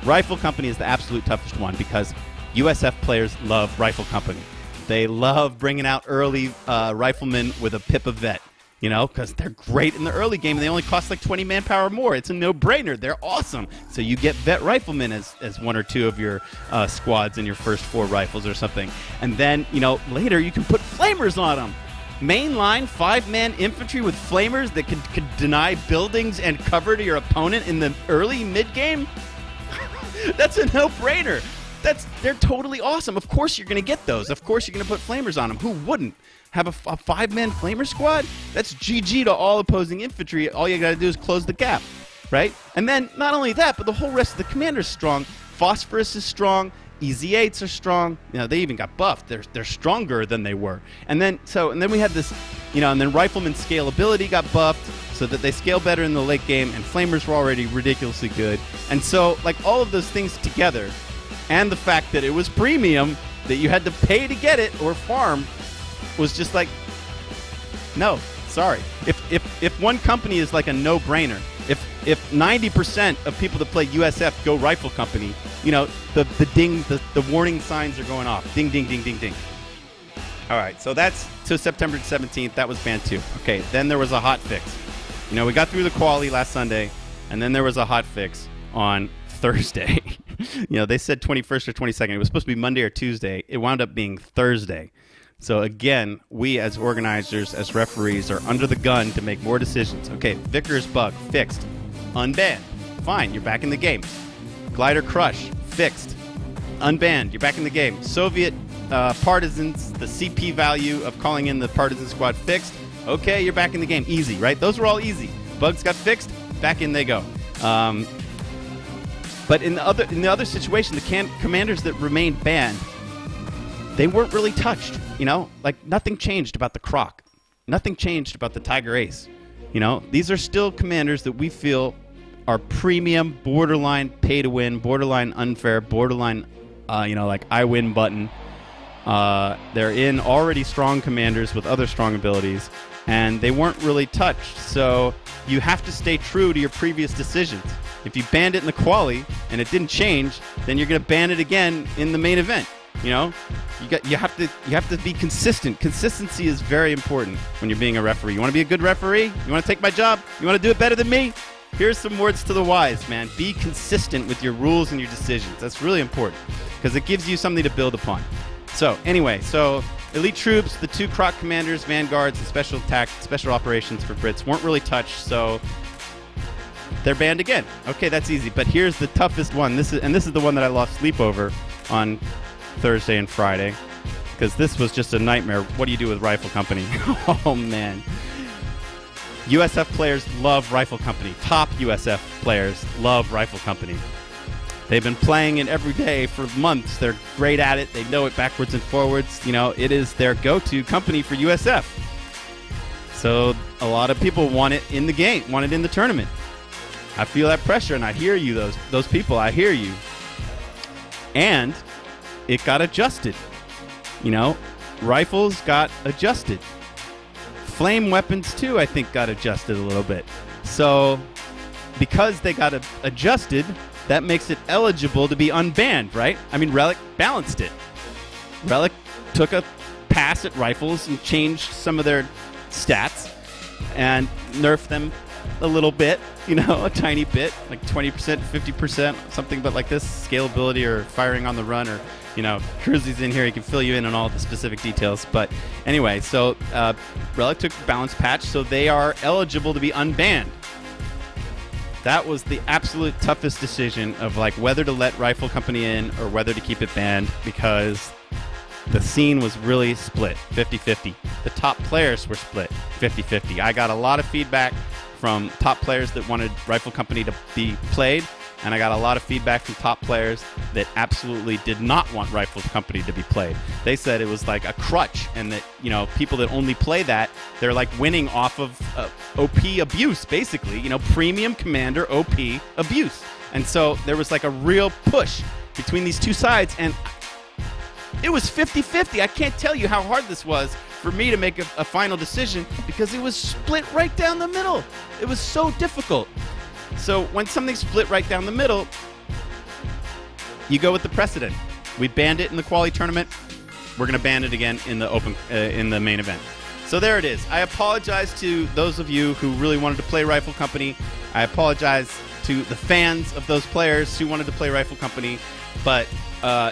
Rifle Company is the absolute toughest one, because USF players love Rifle Company. They love bringing out early riflemen with a Pippa vet, because they're great in the early game, and they only cost 20 manpower more. It's a no-brainer. They're awesome. So you get vet riflemen as one or two of your squads in your first 4 rifles or something. And then, later you can put flamers on them. Mainline 5-man infantry with flamers that could deny buildings and cover to your opponent in the early mid-game? That's a no-brainer. They're totally awesome. Of course you're going to get those. Of course you're going to put flamers on them. Who wouldn't? Have a 5-man flamer squad? That's GG to all opposing infantry. All you got to do is close the gap, right? And then not only that, but the whole rest of the commander's strong. Phosphorus is strong. EZ8s are strong. They even got buffed. They're stronger than they were. And then we had this, and then rifleman scalability got buffed so that they scale better in the late game, and flamers were already ridiculously good. And so all of those things together, and the fact that it was premium, that you had to pay to get it or farm, was just no, sorry. If one company is a no-brainer, if 90% of people that play USF go Rifle Company, the warning signs are going off. Ding, ding, ding, ding, ding. All right, so that's to September 17th. That was Ban 2. Okay, then there was a hot fix. We got through the quali last Sunday, and then there was a hot fix on Thursday. They said 21st or 22nd. It was supposed to be Monday or Tuesday. It wound up being Thursday. So again, we as organizers, as referees, are under the gun to make more decisions. Okay, Vickers bug, fixed. Unbanned. Fine, you're back in the game. Glider crush, fixed. Unbanned, you're back in the game. Soviet partisans, the CP value of calling in the partisan squad, fixed. Okay, you're back in the game. Easy, right? Those were all easy. Bugs got fixed, back in they go. But in the other situation, the commanders that remained banned, they weren't really touched. Nothing changed about the Croc. Nothing changed about the Tiger Ace. These are still commanders that we feel are premium, borderline pay to win, borderline unfair, borderline, I win button. They're in already strong commanders with other strong abilities, and they weren't really touched. So you have to stay true to your previous decisions. If you banned it in the quali and it didn't change, then you're going to ban it again in the main event. You know, you have to be consistent. Consistency is very important when you're being a referee. You want to be a good referee? You want to take my job? You want to do it better than me? Here's some words to the wise, man. Be consistent with your rules and your decisions. That's really important because it gives you something to build upon. So anyway, elite troops, the 2 Croc commanders, vanguards, and special attack, special operations for Brits weren't really touched, so they're banned again. Okay, that's easy. But here's the toughest one. This is the one that I lost sleep over on Thursday and Friday, because this was just a nightmare. What do you do with Rifle Company? Oh man. USF players love Rifle Company. Top USF players love Rifle Company. They've been playing it every day for months. They're great at it. They know it backwards and forwards. You know, it is their go-to company for USF. So a lot of people want it in the game, want it in the tournament. I feel that pressure, and I hear you, those people. I hear you. And it got adjusted. You know, rifles got adjusted. Flame weapons, too, I think got adjusted a little bit. So because they got adjusted, that makes it eligible to be unbanned, right? I mean, Relic balanced it. Relic took a pass at rifles and changed some of their stats and nerfed them a little bit, you know, a tiny bit, like 20%, 50%, something but like this, scalability or firing on the run, or, you know, Cruzy's in here, he can fill you in on all the specific details. But anyway, so Relic took a balance patch, so they are eligible to be unbanned. That was the absolute toughest decision of like whether to let Rifle Company in or whether to keep it banned, because the scene was really split, 50-50. The top players were split, 50-50. I got a lot of feedback from top players that wanted Rifle Company to be played, and I got a lot of feedback from top players that absolutely did not want Rifle Company to be played. They said it was like a crutch, and that, you know, people that only play that, they're like winning off of OP abuse, basically, you know, premium commander OP abuse. And so there was like a real push between these two sides, and it was 50-50. I can't tell you how hard this was for me to make a final decision, because it was split right down the middle. It was so difficult. So when something's split right down the middle, you go with the precedent. We banned it in the quali tournament. We're going to ban it again in the in the main event. So there it is. I apologize to those of you who really wanted to play Rifle Company. I apologize to the fans of those players who wanted to play Rifle Company. But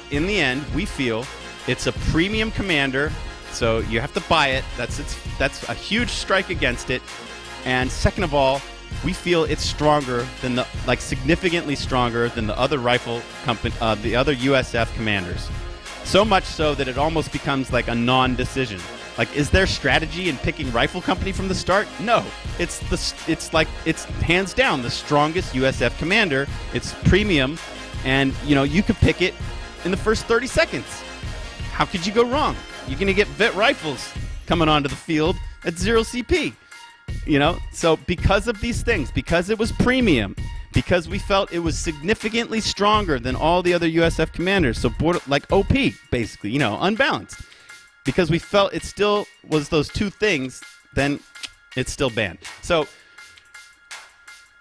in the end, we feel it's a premium commander, so you have to buy it. That's a huge strike against it. And second of all, we feel it's stronger than significantly stronger than the other Rifle Company, the other USF commanders. So much so that it almost becomes like a non-decision. Like, is there strategy in picking Rifle Company from the start? No. It's hands down the strongest USF commander. It's premium, and you know, you could pick it in the first 30 seconds. How could you go wrong? You're going to get vet rifles coming onto the field at 0 CP. You know, so because of these things, because it was premium, because we felt it was significantly stronger than all the other USF commanders, so like OP, basically, you know, unbalanced. Because we felt it still was those two things, then it's still banned. So,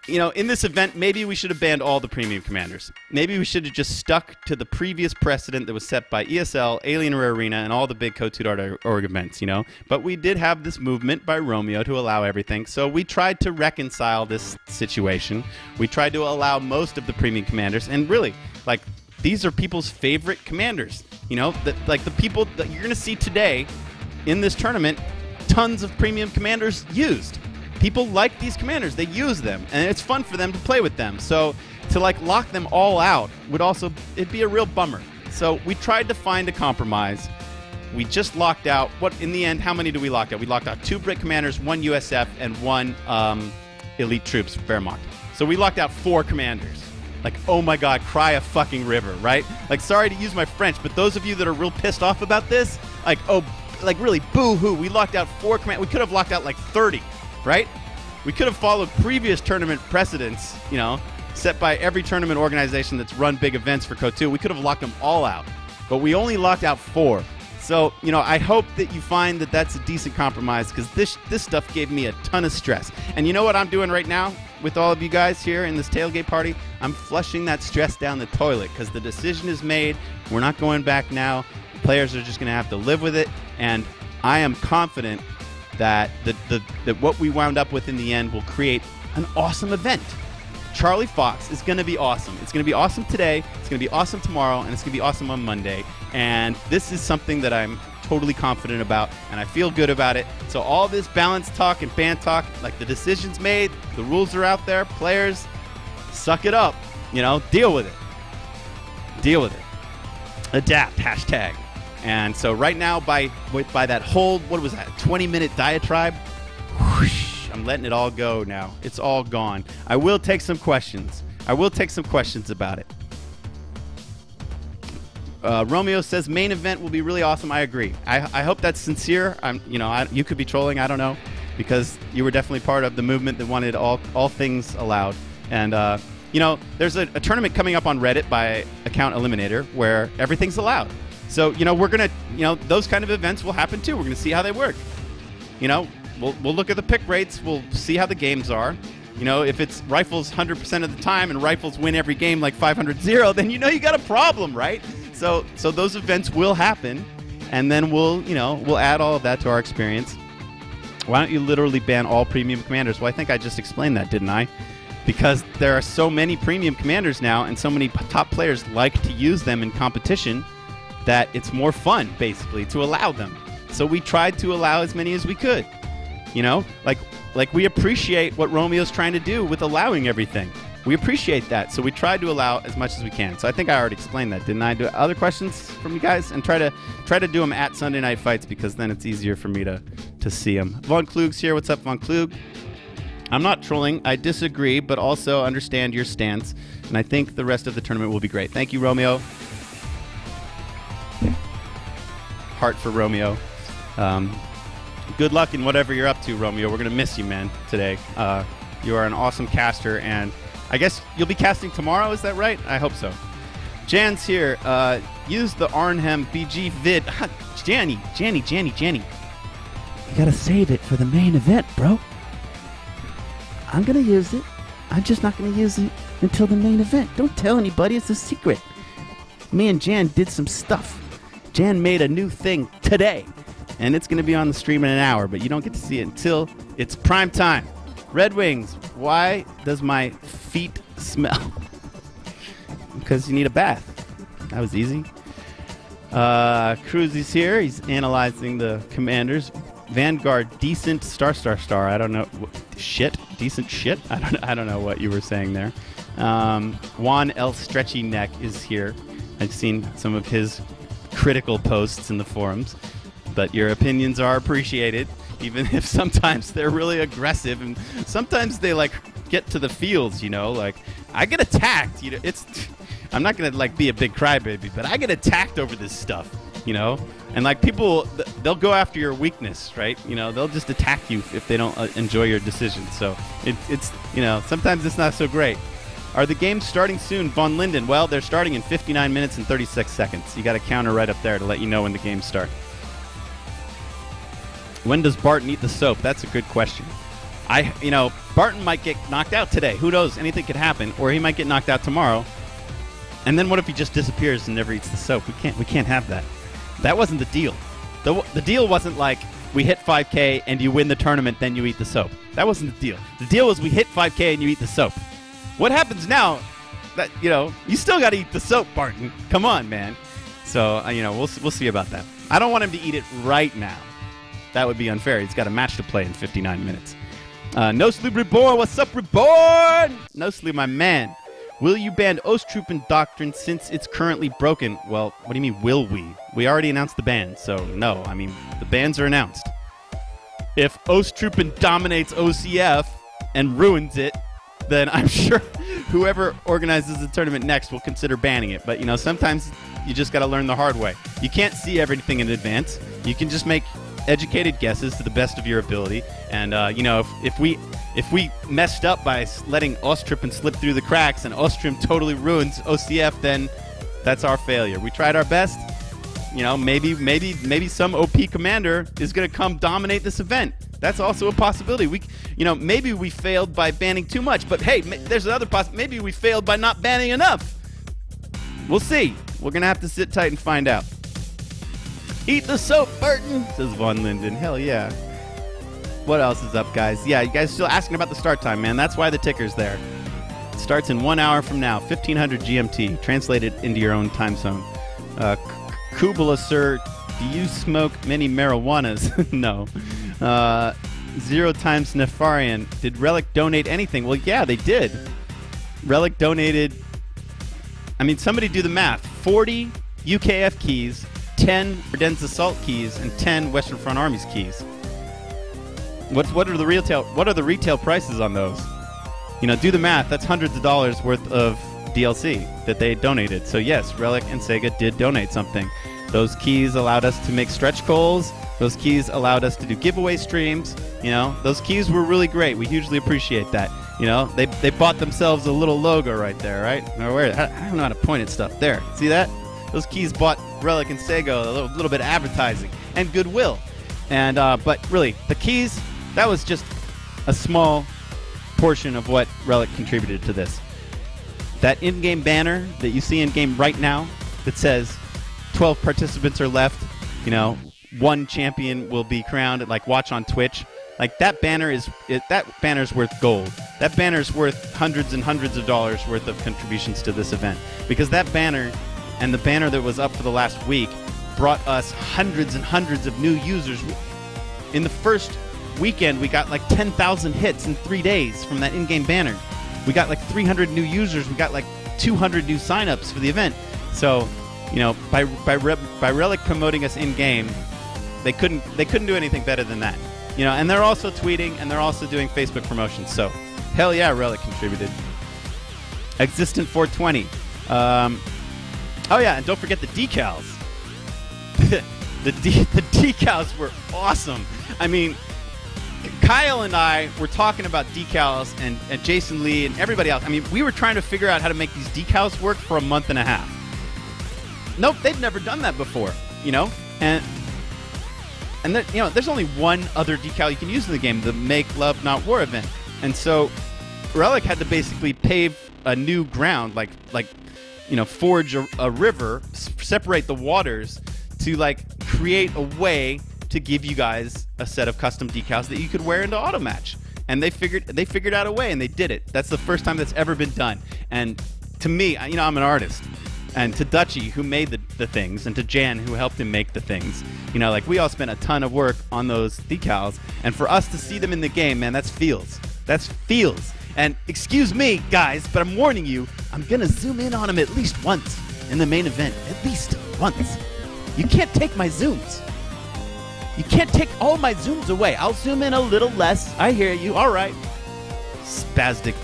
you know, in this event, maybe we should have banned all the premium commanders. Maybe we should have just stuck to the previous precedent that was set by ESL, Alien Rare Arena, and all the big Code.org events, you know. But we did have this movement by Romeo to allow everything. So we tried to reconcile this situation. We tried to allow most of the premium commanders. And really, like, these are people's favorite commanders. You know, like the people that you're going to see today in this tournament, tons of premium commanders used. People like these commanders. They use them, and it's fun for them to play with them. So to like lock them all out would also, it'd be a real bummer. So we tried to find a compromise. We just locked out, in the end, how many do we lock out? We locked out 2 Brit commanders, 1 USF, and 1 elite troops, Fairmont. So we locked out 4 commanders. Like, oh my God, cry a fucking river, right? Like, sorry to use my French, but those of you that are real pissed off about this, like, oh, like really boo-hoo. We locked out 4 commanders. We could have locked out like 30. Right? We could have followed previous tournament precedents, you know, set by every tournament organization that's run big events for Code 2. We could have locked them all out. But we only locked out 4. So, I hope that you find that that's a decent compromise, because this stuff gave me a ton of stress. And you know what I'm doing right now with all of you guys here in this tailgate party? I'm flushing that stress down the toilet, because the decision is made. We're not going back now. The players are just going to have to live with it. And I am confident that that what we wound up with in the end will create an awesome event. Charlie Fox is going to be awesome. It's going to be awesome today. It's going to be awesome tomorrow, and it's going to be awesome on Monday. And this is something that I'm totally confident about, and I feel good about it. So all this balance talk and ban talk, like the decision's made, the rules are out there, players, suck it up. Deal with it. Deal with it. Adapt, hashtag. And so right now, by that whole, 20-minute diatribe, whoosh, I'm letting it all go now. It's all gone. I will take some questions. About it. Romeo says main event will be really awesome. I agree. I hope that's sincere. You could be trolling. I don't know, because you were definitely part of the movement that wanted all things allowed. And there's a tournament coming up on Reddit by Account Eliminator where everything's allowed. So we're gonna those kind of events will happen too. We're gonna see how they work. We'll look at the pick rates. We'll see how the games are. If it's rifles 100% of the time and rifles win every game like 500-0, then you got a problem, right? So those events will happen, and then we'll add all of that to our experience. Why don't you literally ban all premium commanders? Well, I think I just explained that, didn't I? Because there are so many premium commanders now, and so many top players like to use them in competition, that it's more fun, basically, to allow them. So we tried to allow as many as we could. Like we appreciate what Romeo's trying to do with allowing everything. We appreciate that, so we tried to allow as much as we can. So I think I already explained that, didn't I? Do other questions from you guys? And try to do them at Sunday Night Fights, because then it's easier for me to see them. Von Klug's here. What's up, Von Klug? I'm not trolling. I disagree, but also understand your stance, and I think the rest of the tournament will be great. Thank you, Romeo. Heart for Romeo. Good luck in whatever you're up to, Romeo. We're going to miss you, man, today. You are an awesome caster, and I guess you'll be casting tomorrow, is that right? I hope so. Jan's here. Use the Arnhem BG vid. Janny. You got to save it for the main event, bro. I'm going to use it. I'm just not going to use it until the main event. Don't tell anybody. It's a secret. Me and Jan did some stuff. Jan made a new thing today, and it's going to be on the stream in an hour, but you don't get to see it until it's prime time. Red Wings, why does my feet smell? Because you need a bath. That was easy. Cruz is here. He's analyzing the commanders. Vanguard, decent star. I don't know. Shit? Decent shit? I don't know what you were saying there. Juan L. Stretchy Neck is here. I've seen some of his critical posts in the forums, but your opinions are appreciated, even if sometimes they're really aggressive, and sometimes they get to the fields, I get attacked, I'm not gonna be a big crybaby, but I get attacked over this stuff, and people, they'll go after your weakness, right? They'll just attack you if they don't enjoy your decision. So it's sometimes it's not so great. Are the games starting soon, Von Linden? Well, they're starting in 59 minutes and 36 seconds. You got a counter right up there to let you know when the games start. When does Barton eat the soap? That's a good question. Barton might get knocked out today. Who knows? Anything could happen. Or he might get knocked out tomorrow. And then what if he just disappears and never eats the soap? We can't have that. That wasn't the deal. The deal wasn't like we hit 5K and you win the tournament, then you eat the soap. That wasn't the deal. The deal was we hit 5K and you eat the soap. What happens now? That you still got to eat the soap, Barton. Come on, man. So we'll see about that. I don't want him to eat it right now. That would be unfair. He's got a match to play in 59 minutes. No Sleep Reborn. What's up, Reborn? No Sleep, my man. Will you ban Osttruppen Doctrine since it's currently broken? Well, what do you mean, will we? We already announced the ban, so no. I mean, the bans are announced. If Osttruppen dominates OCF and ruins it, then I'm sure whoever organizes the tournament next will consider banning it. But, sometimes you just got to learn the hard way. You can't see everything in advance. You can just make educated guesses to the best of your ability. And, if we messed up by letting Osttruppen slip through the cracks and Osttruppen totally ruins OCF, then that's our failure. We tried our best. You know, maybe some OP commander is going to come dominate this event. That's also a possibility. Maybe we failed by banning too much, but hey, there's another possibility. Maybe we failed by not banning enough. We'll see. We're going to have to sit tight and find out. Eat the soap, Burton, says Von Linden. Hell yeah. What else is up, guys? Yeah, you guys still asking about the start time, man. That's why the ticker's there. It starts in 1 hour from now, 1500 GMT. Translated into your own time zone. Kubala, sir, do you smoke many marijuanas? No. 0 times Nefarian. Did Relic donate anything? Well, yeah, they did. Relic donated... somebody do the math. 40 UKF keys, 10 Ardennes Assault keys, and 10 Western Front Armies keys. What are the retail prices on those? Do the math. That's hundreds of dollars worth of DLC that they donated. So yes, Relic and Sega did donate something. Those keys allowed us to make stretch goals. Those keys allowed us to do giveaway streams. Those keys were really great. We hugely appreciate that. They bought themselves a little logo right there, right? I don't know how to point at stuff. There, see that? Those keys bought Relic and Sega a little bit of advertising and goodwill. And but really, the keys, that was just a small portion of what Relic contributed to this. That in-game banner that you see in-game right now that says 12 participants are left, one champion will be crowned, like watch on Twitch. Like that banner's worth gold. That banner's worth hundreds and hundreds of dollars worth of contributions to this event. Because that banner and the banner that was up for the last week brought us hundreds and hundreds of new users. In the first weekend, we got like 10,000 hits in 3 days from that in-game banner. We got like 300 new users. We got like 200 new signups for the event. So, by Relic promoting us in-game, they couldn't do anything better than that. And they're also tweeting and they're also doing Facebook promotions. So, hell yeah, Relic contributed. Existent 420. Oh yeah, and don't forget the decals. the decals were awesome. Kyle and I were talking about decals, and Jason Lee and everybody else. We were trying to figure out how to make these decals work for a month and a half. Nope, they'd never done that before, And there's only one other decal you can use in the game, the Make Love Not War event. And so Relic had to basically pave a new ground, forge a river, separate the waters to create a way to give you guys a set of custom decals that you could wear into auto match. And they figured out a way, and they did it. That's the first time that's ever been done. And to me, I'm an artist. And to Dutchy, who made the things, and to Jan, who helped him make the things. We all spent a ton of work on those decals. And for us to see them in the game, man, that's feels. That's feels. And excuse me, guys, but I'm warning you, I'm going to zoom in on them at least once in the main event. At least once. You can't take my zooms. You can't take all my zooms away. I'll zoom in a little less. I hear you. All right. Spastic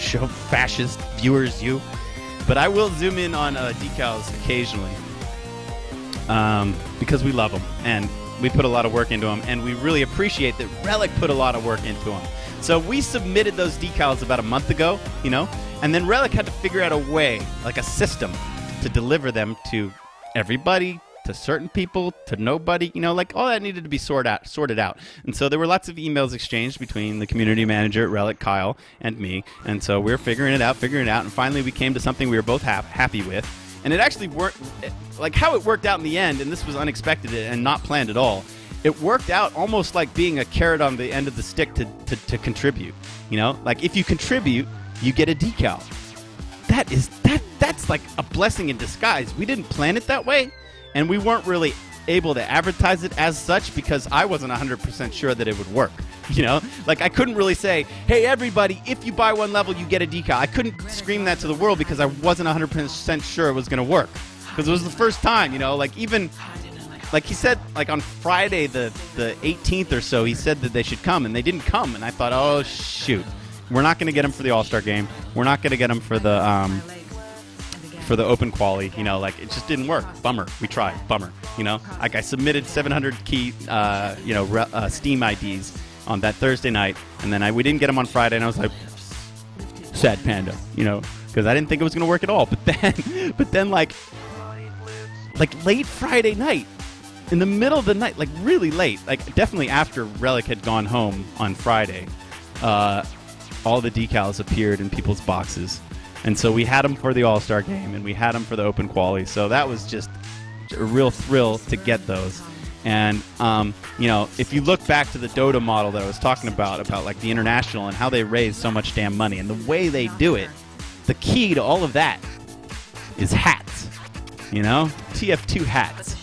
show fascist viewers, you. But I will zoom in on decals occasionally because we love them and we put a lot of work into them, and we really appreciate that Relic put a lot of work into them. So we submitted those decals about a month ago, and then Relic had to figure out a way, like a system, to deliver them to everybody, to certain people, to nobody, all that needed to be sorted out. And so there were lots of emails exchanged between the community manager at Relic, Kyle, and me. And so we were figuring it out, and finally we came to something we were both happy with. And it actually worked, how it worked out in the end, and this was unexpected and not planned at all. It worked out almost like being a carrot on the end of the stick to contribute. If you contribute, you get a decal. That's like a blessing in disguise. We didn't plan it that way. And we weren't really able to advertise it as such because I wasn't 100% sure that it would work. I couldn't really say, hey, everybody, if you buy one level, you get a decal. I couldn't scream that to the world because I wasn't 100% sure it was going to work. Because it was the first time, even, he said, on Friday the 18th or so, he said that they should come, and they didn't come. And I thought, oh, shoot. We're not going to get them for the All-Star game. We're not going to get them for the open quali, it just didn't work. Bummer. We tried. Bummer. I submitted 700 key, Steam IDs on that Thursday night, and then we didn't get them on Friday, and I was like, sad panda, because I didn't think it was going to work at all. But then, like late Friday night, in the middle of the night, like really late, like definitely after Relic had gone home on Friday, all the decals appeared in people's boxes. And so we had them for the All-Star game, and we had them for the Open Quali. So that was just a real thrill to get those. And, you know, if you look back to the Dota model that I was talking about like the international and how they raise so much damn money and the way they do it, the key to all of that is hats. You know? TF2 hats.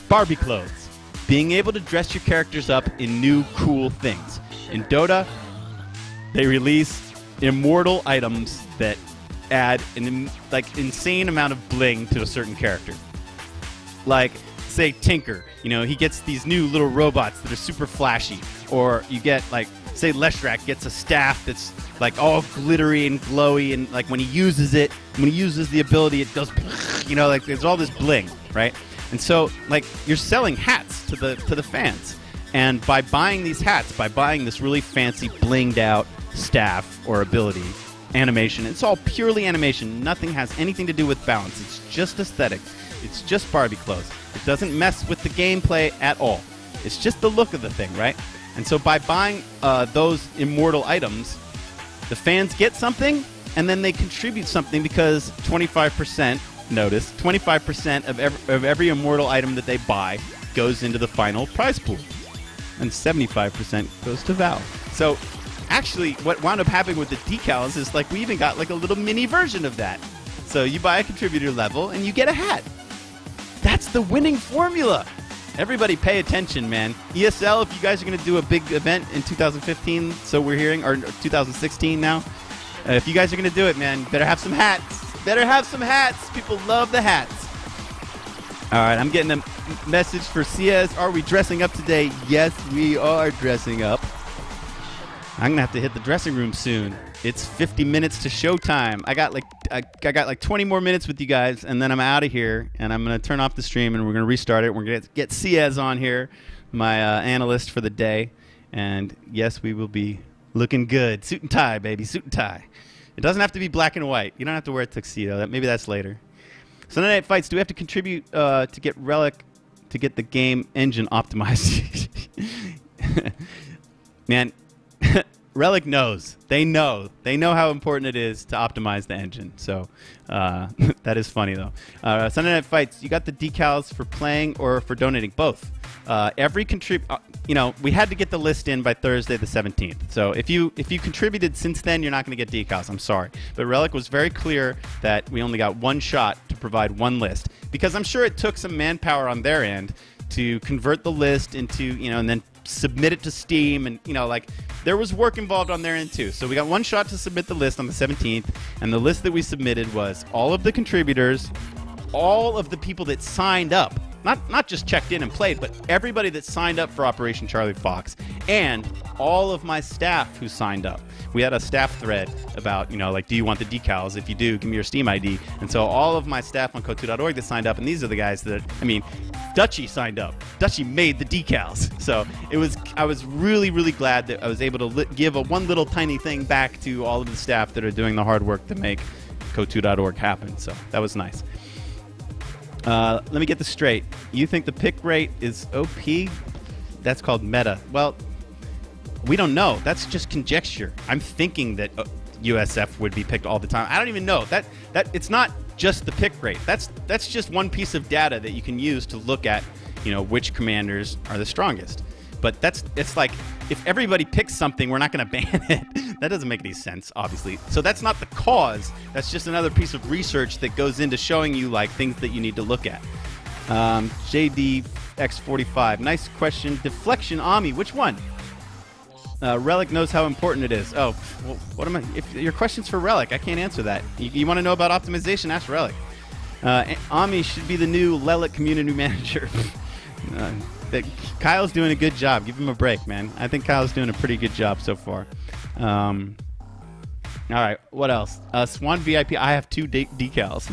Barbie clothes. Being able to dress your characters up in new, cool things. In Dota, they release immortal items that add an insane amount of bling to a certain character. Like, say, Tinker. You know, he gets these new little robots that are super flashy. Or you get, like, say, Leshrac gets a staff that's, like, all glittery and glowy. And, like, when he uses it, when he uses the ability, it goes, you know, like, there's all this bling, right? And so, like, you're selling hats to the fans. And by buying these hats, by buying this really fancy, blinged-out staff or ability, animation, it's all purely animation. Nothing has anything to do with balance. It's just aesthetic. It's just Barbie clothes. It doesn't mess with the gameplay at all. It's just the look of the thing, right? And so by buying those immortal items, the fans get something, and then they contribute something because 25%, notice, 25% of every immortal item that they buy goes into the final prize pool. And 75% goes to Valve. So actually, what wound up happening with the decals is like we even got like a little mini version of that. So you buy a contributor level and you get a hat. That's the winning formula. Everybody pay attention, man. ESL, if you guys are going to do a big event in 2015, so we're hearing, or 2016 now, if you guys are going to do it, man, better have some hats. Better have some hats. People love the hats. All right, I'm getting a message for CS. Are we dressing up today? Yes, we are dressing up. I'm gonna have to hit the dressing room soon. It's 50 minutes to showtime. I got like 20 more minutes with you guys, and then I'm out of here. And I'm gonna turn off the stream, and we're gonna restart it. We're gonna get CS on here, my analyst for the day. And yes, we will be looking good. Suit and tie, baby, suit and tie. It doesn't have to be black and white. You don't have to wear a tuxedo. Maybe that's later. Sunday Night Fights. Do we have to contribute to get Relic to get the game engine optimized? Man. Relic knows. They know how important it is to optimize the engine. So that is funny, though. Sunday Night Fights, you got the decals for playing or for donating? Both. Every you know, we had to get the list in by Thursday the 17th. So if you contributed since then, you're not going to get decals. I'm sorry. But Relic was very clear that we only got one shot to provide one list. Because I'm sure it took some manpower on their end to convert the list into, you know, and then submit it to Steam, and you know, like there was work involved on their end too. So we got one shot to submit the list on the 17th, and the list that we submitted was all of the contributors, all of the people that signed up, not just checked in and played, but everybody that signed up for Operation Charlie Fox, and all of my staff who signed up. We had a staff thread about, you know, like, do you want the decals? If you do, give me your Steam ID. And so all of my staff on Kotu.org that signed up, and these are the guys that, I mean, Dutchy signed up. Dutchy made the decals. So I was really, really glad that I was able to give one little tiny thing back to all of the staff that are doing the hard work to make Kotu.org happen. So that was nice. Let me get this straight. You think the pick rate is OP? That's called meta. Well, we don't know. That's just conjecture. I'm thinking that USF would be picked all the time. I don't even know. That it's not just the pick rate. That's just one piece of data that you can use to look at, you know, which commanders are the strongest. But it's like if everybody picks something, we're not going to ban it. That doesn't make any sense, obviously. So that's not the cause. That's just another piece of research that goes into showing you like things that you need to look at. JDX45, nice question. Deflection, Ami, which one? Relic knows how important it is. Oh, well, what am I? If your question's for Relic, I can't answer that. You want to know about optimization? Ask Relic. Ami should be the new Lelic community manager. Kyle's doing a good job. Give him a break, man. I think Kyle's doing a pretty good job so far. All right, what else? Swan VIP, I have 2 decals.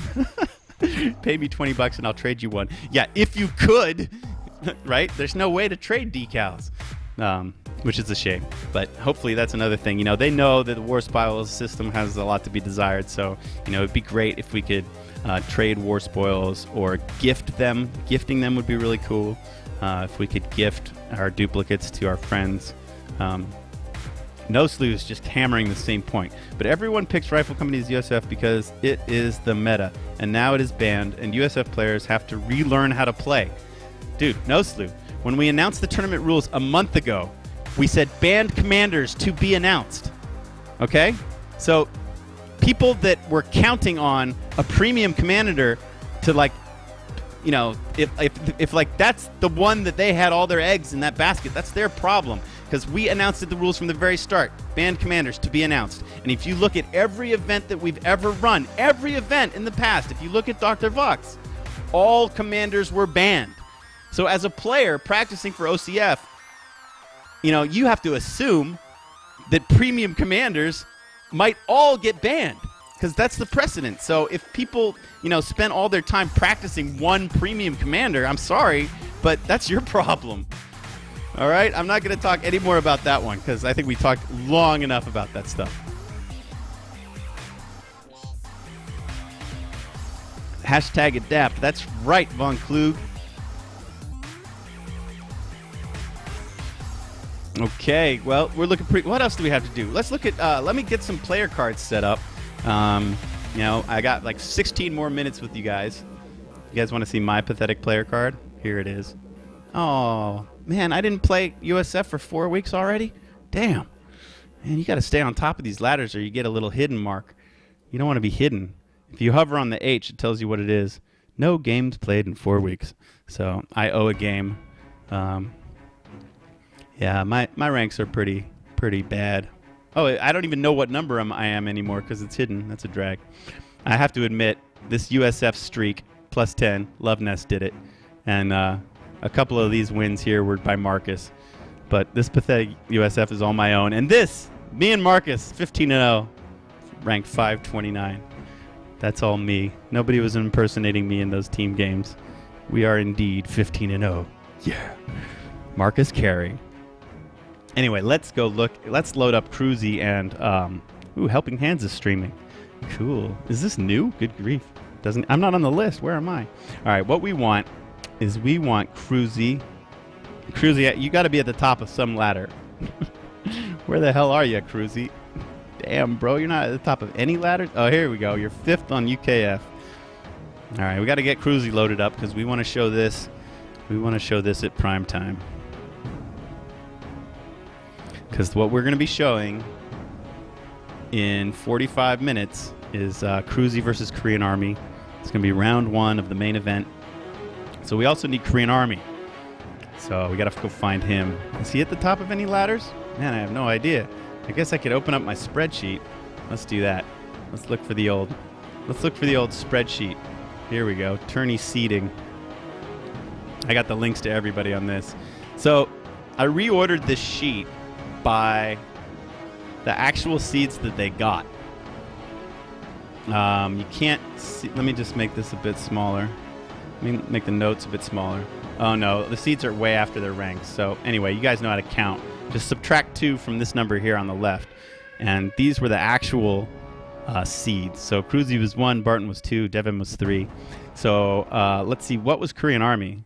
Pay me $20 and I'll trade you one. Yeah, if you could, right? There's no way to trade decals. Which is a shame, but hopefully that's another thing. You know, they know that the War Spiral system has a lot to be desired, so, you know, it'd be great if we could trade war spoils or gift them. Gifting them would be really cool if we could gift our duplicates to our friends. No Slew is just hammering the same point. But everyone picks Rifle Company's USF because it is the meta. And now it is banned, and USF players have to relearn how to play. Dude, No Slew, when we announced the tournament rules a month ago, we said banned commanders to be announced. Okay? So people that were counting on a premium commander to, like, you know, if like that's the one that they had all their eggs in that basket, that's their problem. Because we announced the rules from the very start. Banned commanders to be announced. And if you look at every event that we've ever run, every event in the past, if you look at Dr. Vox, all commanders were banned. So as a player practicing for OCF, you know, you have to assume that premium commanders might all get banned. Because that's the precedent. So if people, you know, spend all their time practicing one premium commander, I'm sorry, but that's your problem. All right? I'm not going to talk any more about that one because I think we talked long enough about that stuff. Hashtag adapt. That's right, Von Klug. Okay, well, we're looking pretty... What else do we have to do? Let's look at... let me get some player cards set up. You know, I got like 16 more minutes with you guys. You guys want to see my pathetic player card? Here it is. Oh, man, I didn't play USF for 4 weeks already? Damn. Man, you got to stay on top of these ladders or you get a little hidden mark. You don't want to be hidden. If you hover on the H, it tells you what it is. No games played in 4 weeks. So I owe a game. Yeah, my ranks are pretty bad. Oh, I don't even know what number I am anymore because it's hidden. That's a drag. I have to admit, this USF streak, plus 10, Love Nest did it. And a couple of these wins here were by Marcus. But this pathetic USF is all my own. And this, me and Marcus, 15-0, ranked 529. That's all me. Nobody was impersonating me in those team games. We are indeed 15-0. Yeah. Marcus Carey. Anyway, let's go look. Let's load up Cruzy and Helping Hands is streaming. Cool. Is this new? Good grief. I'm not on the list. Where am I? All right, what we want is we want Cruzy. Cruzy, you got to be at the top of some ladder. Where the hell are you, Cruzy? Damn, bro, you're not at the top of any ladder? Oh, here we go. You're 5th on UKF. All right, we got to get Cruzy loaded up because we want to show this. We want to show this at prime time. Because what we're going to be showing in 45 minutes is Cruzy versus Korean Army. It's going to be round 1 of the main event. So we also need Korean Army. So we got to go find him. Is he at the top of any ladders? Man, I have no idea. I guess I could open up my spreadsheet. Let's do that. Let's look for the old spreadsheet. Here we go. Tourney seeding. I got the links to everybody on this. So I reordered this sheet by the actual seeds that they got. You can't see. Let me just make this a bit smaller. Let me make the notes a bit smaller. Oh no, the seeds are way after their ranks. So anyway, you guys know how to count. Just subtract 2 from this number here on the left. And these were the actual seeds. So Cruzy was 1, Barton was 2, Devin was 3. So let's see, what was Korean Army?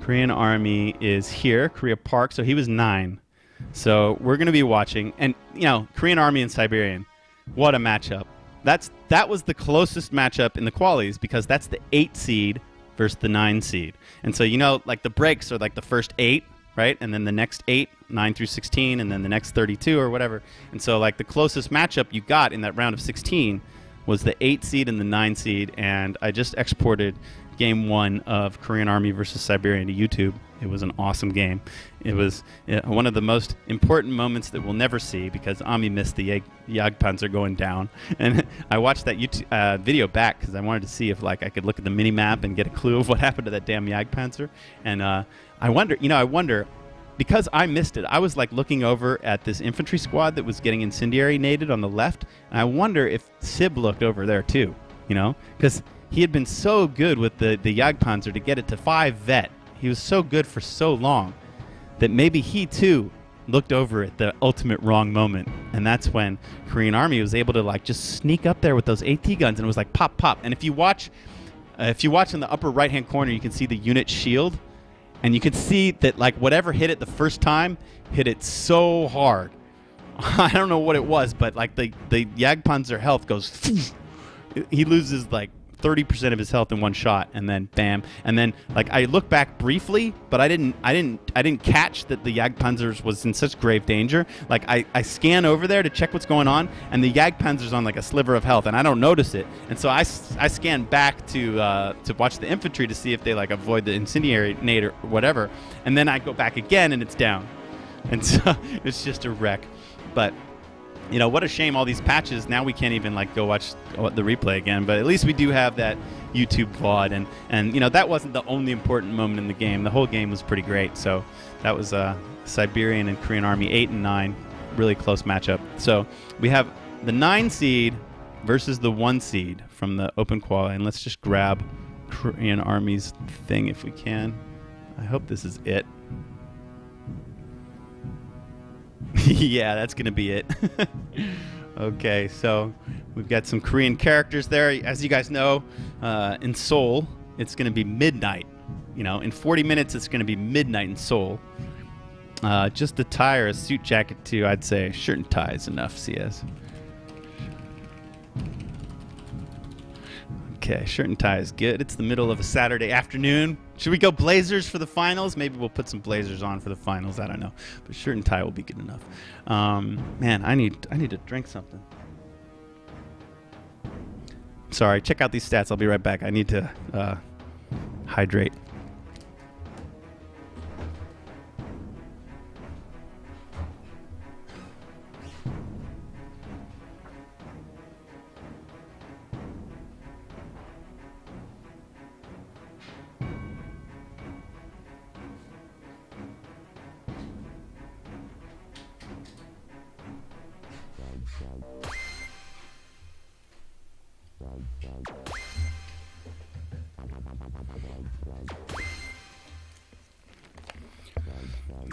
Korean Army is here, Korea Park. So he was 9. So we're going to be watching. And, you know, Korean Army and Siberian, what a matchup. That was the closest matchup in the qualies because that's the 8 seed versus the 9 seed. And so, you know, like the breaks are like the first 8, right? And then the next 8, 9 through 16, and then the next 32 or whatever. And so, like, the closest matchup you got in that round of 16 was the 8 seed and the 9 seed. And I just exported game 1 of Korean Army versus Siberian to YouTube. It was an awesome game. It was one of the most important moments that we'll never see because Ami missed the Jagdpanzer going down. And I watched that YouTube, video back because I wanted to see if like I could look at the mini-map and get a clue of what happened to that damn Jagdpanzer. And I wonder, because I missed it, I was like looking over at this infantry squad that was getting incendiary naded on the left. And I wonder if Sib looked over there too, you know, because he had been so good with the Jagdpanzer to get it to 5 vet. He was so good for so long that maybe he too looked over at the ultimate wrong moment, and that's when Korean Army was able to like just sneak up there with those AT guns, and it was like pop, pop. And if you watch in the upper right-hand corner, you can see the unit shield, and you can see that like whatever hit it the first time hit it so hard. I don't know what it was, but like the Jagdpanzer health goes. He loses like 30% of his health in one shot, and then bam, and then like I look back briefly, but I didn't catch that the Jagdpanzers was in such grave danger. Like I scan over there to check what's going on, and the Jagdpanzer's on like a sliver of health, and I don't notice it, and so I scan back to watch the infantry to see if they like avoid the incendiary nade or whatever, and then I go back again, and it's down, and so it's just a wreck. But you know, what a shame, all these patches. Now we can't even like go watch the replay again, but at least we do have that YouTube VOD, and you know, that wasn't the only important moment in the game. The whole game was pretty great. So that was Siberian and Korean Army 8 and 9, really close matchup. So we have the 9 seed versus the 1 seed from the open quali, and let's just grab Korean Army's thing if we can. I hope this is it. Yeah, that's going to be it. Okay, so we've got some Korean characters there. As you guys know, in Seoul, it's going to be midnight. You know, in 40 minutes, it's going to be midnight in Seoul. Just a tie or a suit jacket, too, I'd say. Shirt and tie is enough, CS. Okay, shirt and tie is good. It's the middle of a Saturday afternoon. Should we go Blazers for the finals? Maybe we'll put some Blazers on for the finals. I don't know, but shirt and tie will be good enough. Man, I need to drink something. Sorry, check out these stats. I'll be right back. I need to hydrate.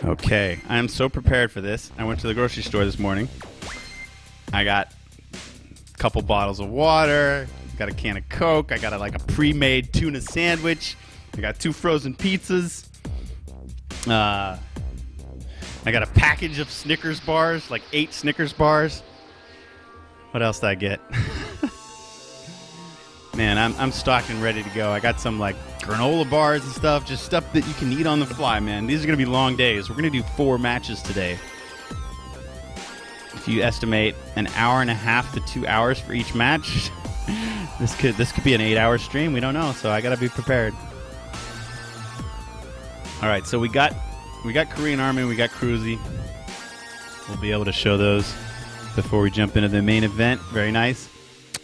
Okay, I am so prepared for this. I went to the grocery store this morning. I got a couple bottles of water, got a can of Coke, I got a pre-made tuna sandwich, I got 2 frozen pizzas, I got a package of Snickers bars, like 8 Snickers bars. What else did I get? Man, I'm stocked and ready to go. I got some like granola bars and stuff, just stuff that you can eat on the fly, man. These are going to be long days. We're going to do 4 matches today. If you estimate an hour and a half to 2 hours for each match, this could be an 8-hour stream. We don't know, so I got to be prepared. All right, so we got Korean Army, we got Cruzy. We'll be able to show those before we jump into the main event. Very nice.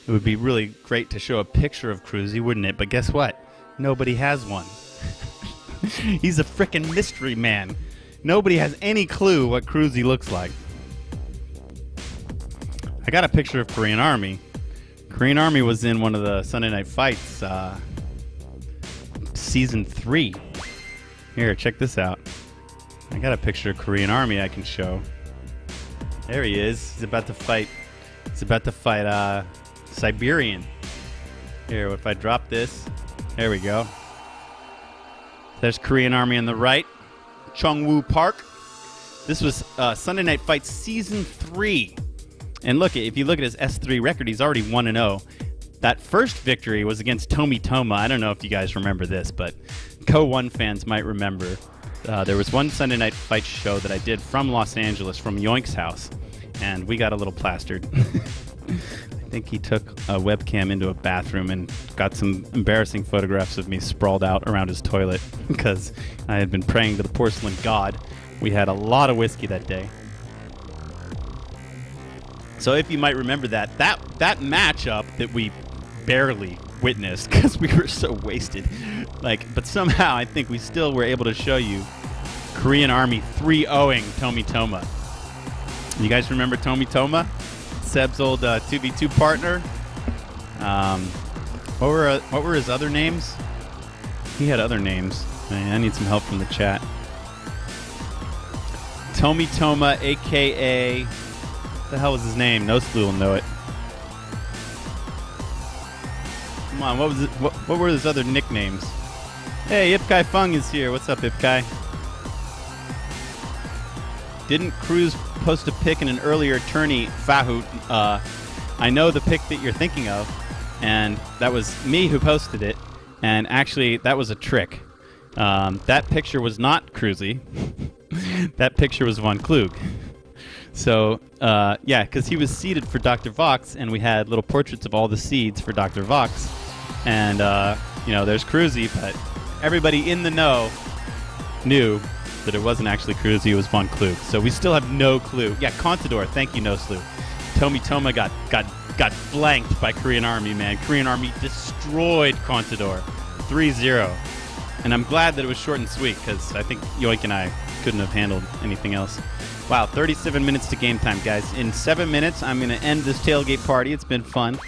It would be really great to show a picture of Cruzy, wouldn't it? But guess what? Nobody has one. He's a frickin' mystery man. Nobody has any clue what Cruzy looks like. I got a picture of Korean Army. Korean Army was in one of the Sunday Night Fights, Season 3. Here, check this out. I got a picture of Korean Army I can show. There he is. He's about to fight. Siberian. Here, if I drop this, there we go. There's Korean Army on the right. Chungwoo Park. This was Sunday Night Fights Season 3. And look, if you look at his S3 record, he's already 1-0. That first victory was against Tomi Toma. I don't know if you guys remember this, but Co-1 fans might remember. There was one Sunday Night Fight show that I did from Los Angeles, from Yoink's house, and we got a little plastered. I think he took a webcam into a bathroom and got some embarrassing photographs of me sprawled out around his toilet because I had been praying to the porcelain god. We had a lot of whiskey that day. So if you might remember that matchup that we barely witnessed because we were so wasted, but somehow I think we still were able to show you Korean Army 3-0ing Tomi Toma. You guys remember Tomi Toma? Seb's old 2v2 partner. What were his other names? He had other names. Man, I need some help from the chat. Tomi Toma, a.k.a. What the hell was his name? No Slew will know it. Come on, what were his other nicknames? Hey, Ipkai Fung is here. What's up, Ipkai? Didn't Cruz post a pic in an earlier tourney, Fahoot? I know the pic that you're thinking of, and that was me who posted it. And actually, that was a trick. That picture was not Cruzy. That picture was Von Klug. So, yeah, because he was seeded for Dr. Vox, and we had little portraits of all the seeds for Dr. Vox. And, you know, there's Cruzy, but everybody in the know knew that it wasn't actually Cruzy, it was Von Klug. So we still have no clue. Yeah, Contador, thank you, No Slew. Tomi Toma got blanked by Korean Army, man. Korean Army destroyed Contador 3-0. And I'm glad that it was short and sweet, because I think Yoik and I couldn't have handled anything else. Wow, 37 minutes to game time, guys. In 7 minutes, I'm going to end this tailgate party. It's been fun.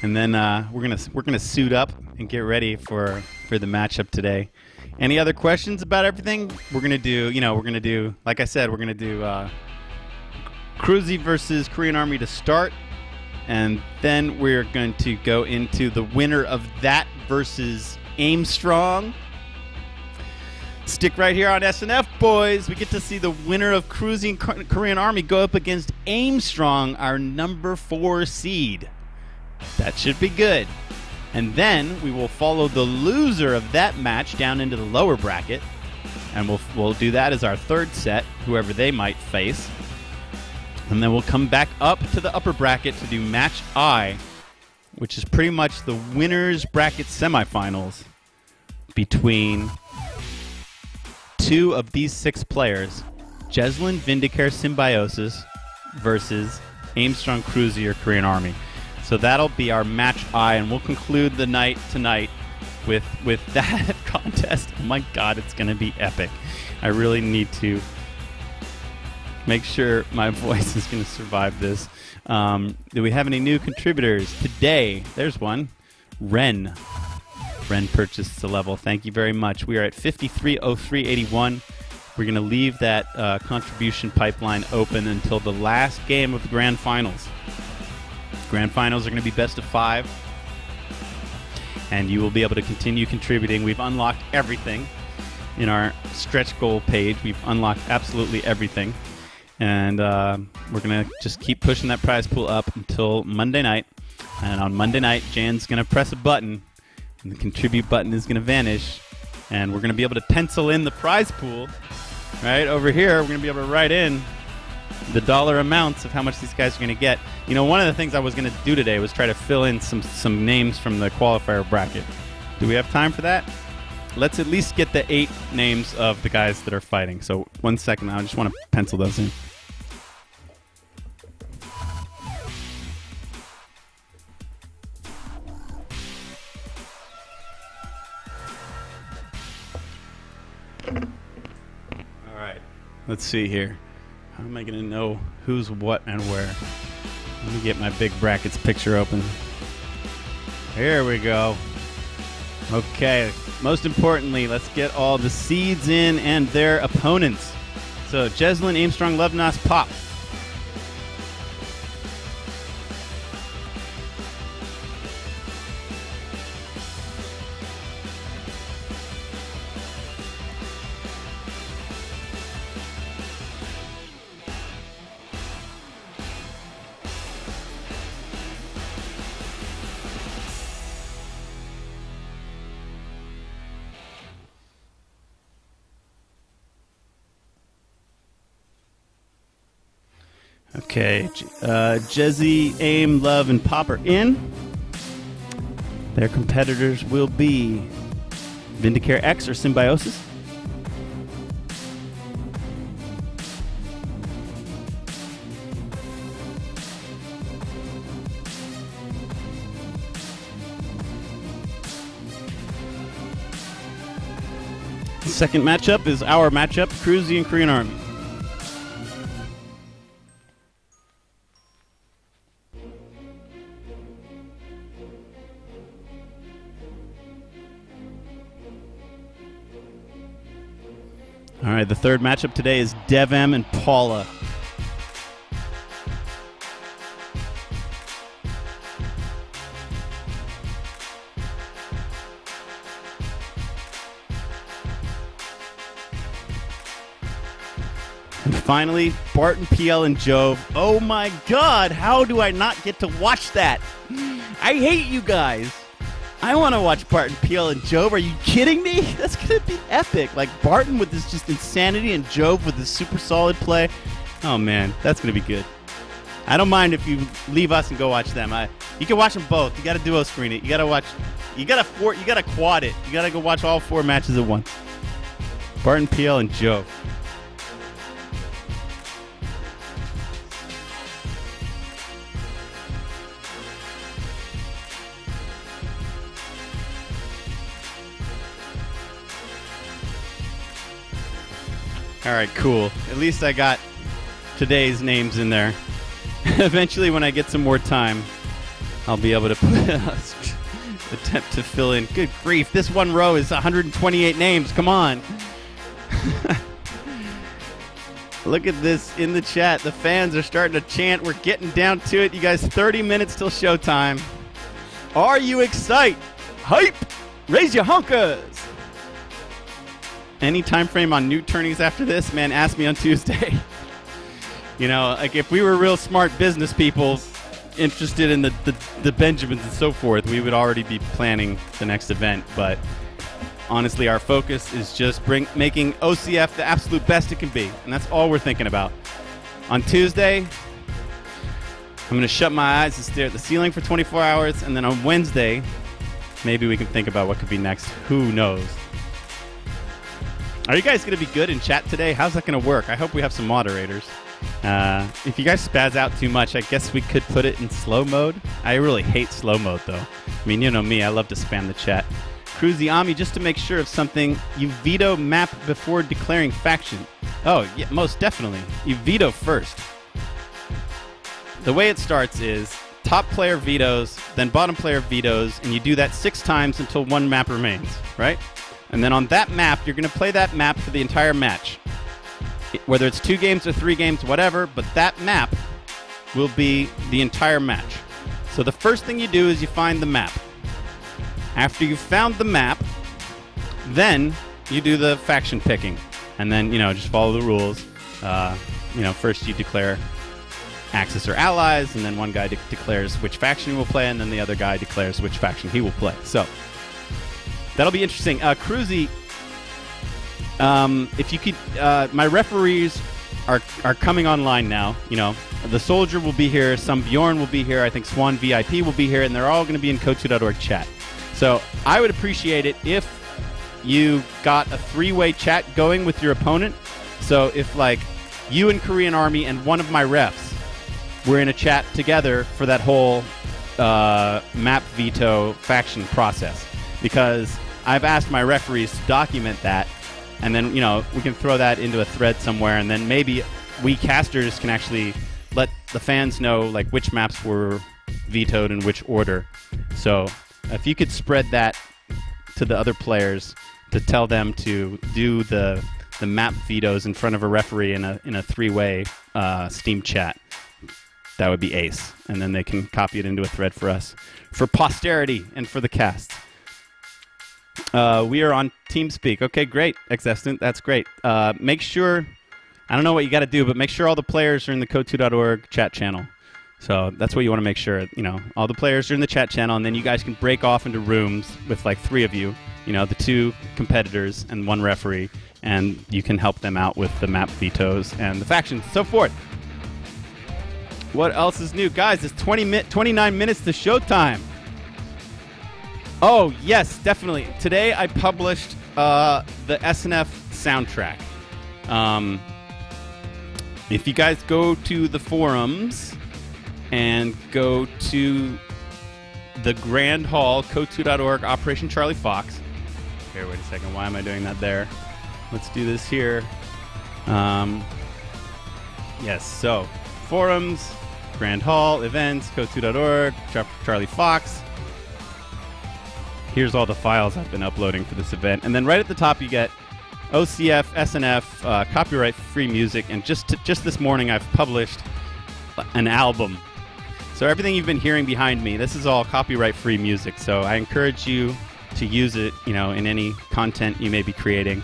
And then we're gonna suit up and get ready for the matchup today. Any other questions about everything? We're gonna do, like I said, we're gonna do Cruzy versus Korean Army to start, and then we're going to go into the winner of that versus Aim Strong. Stick right here on SNF, boys. We get to see the winner of Cruzy and Korean Army go up against Aim Strong, our number 4 seed. That should be good. And then we will follow the loser of that match down into the lower bracket, and we'll do that as our third set, whoever they might face. And then we'll come back up to the upper bracket to do match I, which is pretty much the winner's bracket semifinals between 2 of these 6 players, Jeslyn Vindicare Symbiosis versus Aimstrong Cruzy or Korean Army. So that'll be our match I, and we'll conclude the night tonight with that contest. Oh my God, it's going to be epic. I really need to make sure my voice is going to survive this. Do we have any new contributors today? There's one. Ren purchased the level. Thank you very much. We are at 530381. We're going to leave that contribution pipeline open until the last game of the Grand Finals. Grand Finals are going to be best of 5, and you will be able to continue contributing. We've unlocked everything in our stretch goal page. We've unlocked absolutely everything, and we're going to just keep pushing that prize pool up until Monday night. And on Monday night, Jan's going to press a button, and the contribute button is going to vanish, and we're going to be able to pencil in the prize pool right over here. We're going to be able to write in the dollar amounts of how much these guys are going to get. You know, one of the things I was going to do today was try to fill in some names from the qualifier bracket. Do we have time for that? Let's at least get the 8 names of the guys that are fighting. So 1 second, I just want to pencil those in. All right, let's see here. How am I going to know who's what and where? Let me get my big brackets picture open. Here we go. Okay, most importantly, let's get all the seeds in and their opponents. So, Jeslyn, Aimstrong, Lovenos, Pop. Okay, Jezzy, Aim, Love, and Pop are in. Their competitors will be Vindicare X or Symbiosis. The second matchup is our matchup, Cruzy and Korean Army. All right, the third matchup today is DevM and Paula. And finally, Barton, PL, and Jove. Oh my God, how do I not get to watch that? I hate you guys. I want to watch Barton, PL, and Jove. Are you kidding me? That's going to be epic. Like Barton with this just insanity and Jove with this super solid play. Oh man, that's going to be good. I don't mind if you leave us and go watch them. You can watch them both. You got to duo screen it. You got to watch. You got to quad it. You got to go watch all 4 matches at once. Barton, PL, and Jove. All right, cool. At least I got today's names in there. Eventually, when I get some more time, I'll be able to attempt to fill in. Good grief, this one row is 128 names. Come on. Look at this in the chat. The fans are starting to chant. We're getting down to it. You guys, 30 minutes till showtime. Are you excited? Hype! Raise your honkers! Any time frame on new tourneys after this, man, ask me on Tuesday. You know, like if we were real smart business people interested in the Benjamins and so forth, we would already be planning the next event. But honestly, our focus is just making OCF the absolute best it can be. And that's all we're thinking about. On Tuesday, I'm going to shut my eyes and stare at the ceiling for 24 hours. And then on Wednesday, maybe we can think about what could be next. Who knows? Are you guys going to be good in chat today? How's that going to work? I hope we have some moderators. If you guys spaz out too much, I guess we could put it in slow mode. I really hate slow mode, though. I mean, you know me. I love to spam the chat. Cruzy Ami, just to make sure of something, you veto map before declaring faction. Oh, yeah, most definitely. You veto first. The way it starts is top player vetoes, then bottom player vetoes, and you do that 6 times until 1 map remains, right? And then on that map, you're going to play that map for the entire match. Whether it's 2 games or 3 games, whatever, but that map will be the entire match. So the first thing you do is you find the map. After you've found the map, then you do the faction picking. And then, you know, just follow the rules. You know, first you declare Axis or allies, and then one guy declares which faction he will play, and then the other guy declares which faction he will play. So that'll be interesting. Cruzy, if you could, my referees are coming online now. You know, the Soldier will be here, some Bjorn will be here, I think Swan VIP will be here, and they're all going to be in Kotu.org chat. So I would appreciate it if you got a 3-way chat going with your opponent. So if like you and Korean Army and one of my refs were in a chat together for that whole map veto faction process, because I've asked my referees to document that, and then, you know, we can throw that into a thread somewhere, and then maybe we casters can actually let the fans know like which maps were vetoed in which order. So if you could spread that to the other players to tell them to do the map vetoes in front of a referee in a 3-way Steam chat, that would be ace. And then they can copy it into a thread for us, for posterity and for the cast. We are on TeamSpeak. Okay, great. Existent. That's great. Make sure, I don't know what you got to do, but make sure all the players are in the Kotu.org chat channel. So that's what you want to make sure. You know, all the players are in the chat channel, and then you guys can break off into rooms with like 3 of you. You know, the 2 competitors and 1 referee, and you can help them out with the map vetoes and the factions and so forth. What else is new? Guys, it's 29 minutes to showtime. Oh, yes, definitely. Today I published the SNF soundtrack. If you guys go to the forums and go to the Grand Hall, Kotu.org, Operation Charlie Fox. Here, wait a second. Why am I doing that there? Let's do this here. Yes, so forums, Grand Hall, events, Kotu.org, Charlie Fox. Here's all the files I've been uploading for this event. And then right at the top you get OCF, SNF, copyright-free music, and just this morning I've published an album. So everything you've been hearing behind me, this is all copyright-free music. So I encourage you to use it, in any content you may be creating.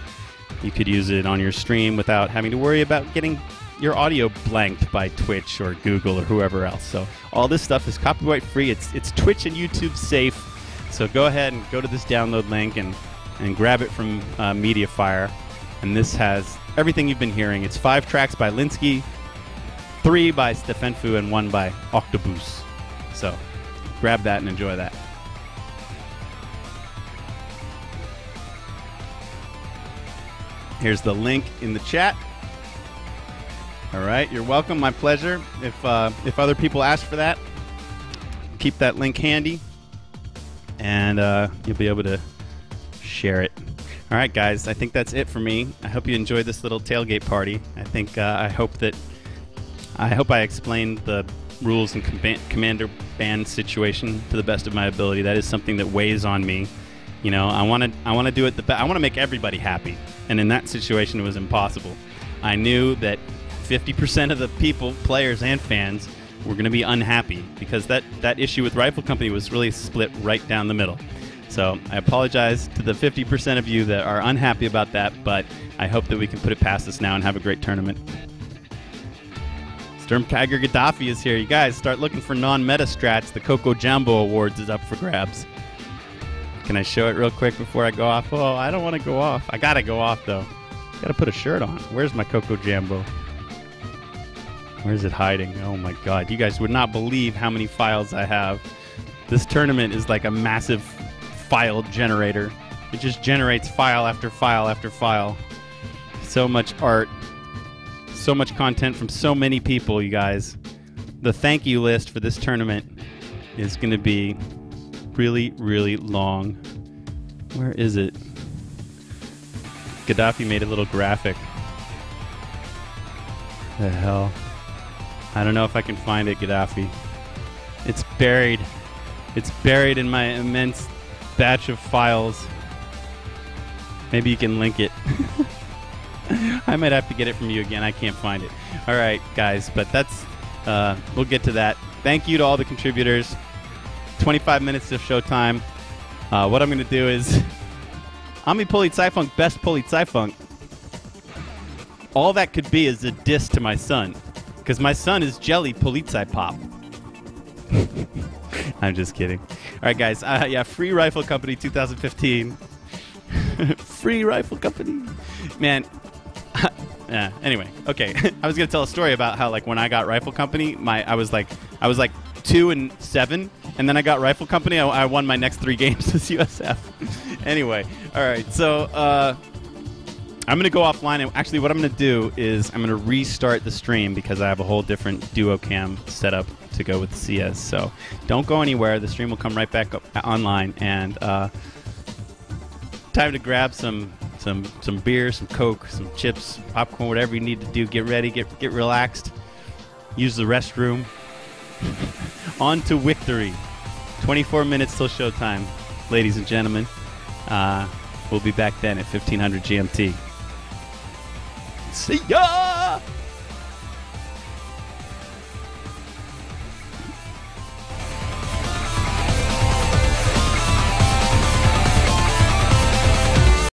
You could use it on your stream without having to worry about getting your audio blanked by Twitch or Google or whoever else. So all this stuff is copyright-free. It's Twitch and YouTube safe. So go ahead and go to this download link and grab it from Mediafire. And this has everything you've been hearing. It's 5 tracks by Linsky, 3 by Stefenfu, and 1 by Octobus. So grab that and enjoy that. Here's the link in the chat. All right, you're welcome. My pleasure. If other people ask for that, keep that link handy, and you'll be able to share it. All right, guys, I think that's it for me. I hope you enjoyed this little tailgate party. I hope I explained the rules and commander ban situation to the best of my ability. That is something that weighs on me. I want to do it I want to make everybody happy, and in that situation, it was impossible. I knew that 50% of the people, players and fans, were going to be unhappy because that issue with Rifle Company was really split right down the middle. So I apologize to the 50% of you that are unhappy about that, but I hope that we can put it past us now and have a great tournament. Sturm Tiger Gaddafi is here. You guys start looking for non-meta strats. The Coco Jumbo Awards is up for grabs. Can I show it real quick before I go off? Oh, I don't want to go off. I got to go off, though. Got to put a shirt on. Where's my Coco Jumbo? Where's it hiding? Oh, my God. You guys would not believe how many files I have. This tournament is like a massive file generator. It just generates file after file after file. So much art. So much content from so many people, you guys. The thank you list for this tournament is going to be really, really long. Where is it? Gaddafi made a little graphic. The hell? I don't know if I can find it, Gaddafi. It's buried. It's buried in my immense batch of files. Maybe you can link it. I might have to get it from you again. I can't find it. All right, guys, but that's we'll get to that. Thank you to all the contributors. 25 minutes of showtime. What I'm going to do is AmiPolizeiFunk, best PolizeiFunk. All that could be is a diss to my son, because my son is Jelly Polizeipop. I'm just kidding. All right, guys. Yeah, Free Rifle Company 2015. Free Rifle Company. Man. Anyway, okay. I was gonna tell a story about how, like, when I got Rifle Company, I was like 2-7, and then I got Rifle Company. I won my next 3 games as USF. Anyway, all right. So I'm gonna go offline, and actually, what I'm gonna do is I'm gonna restart the stream because I have a whole different duo cam set up to go with CS. So don't go anywhere. The stream will come right back up online, and time to grab some beer, some Coke, some chips, popcorn, whatever you need to do. Get ready, get relaxed. Use the restroom. On to victory. 24 minutes till showtime, ladies and gentlemen. We'll be back then at 1500 GMT. See ya!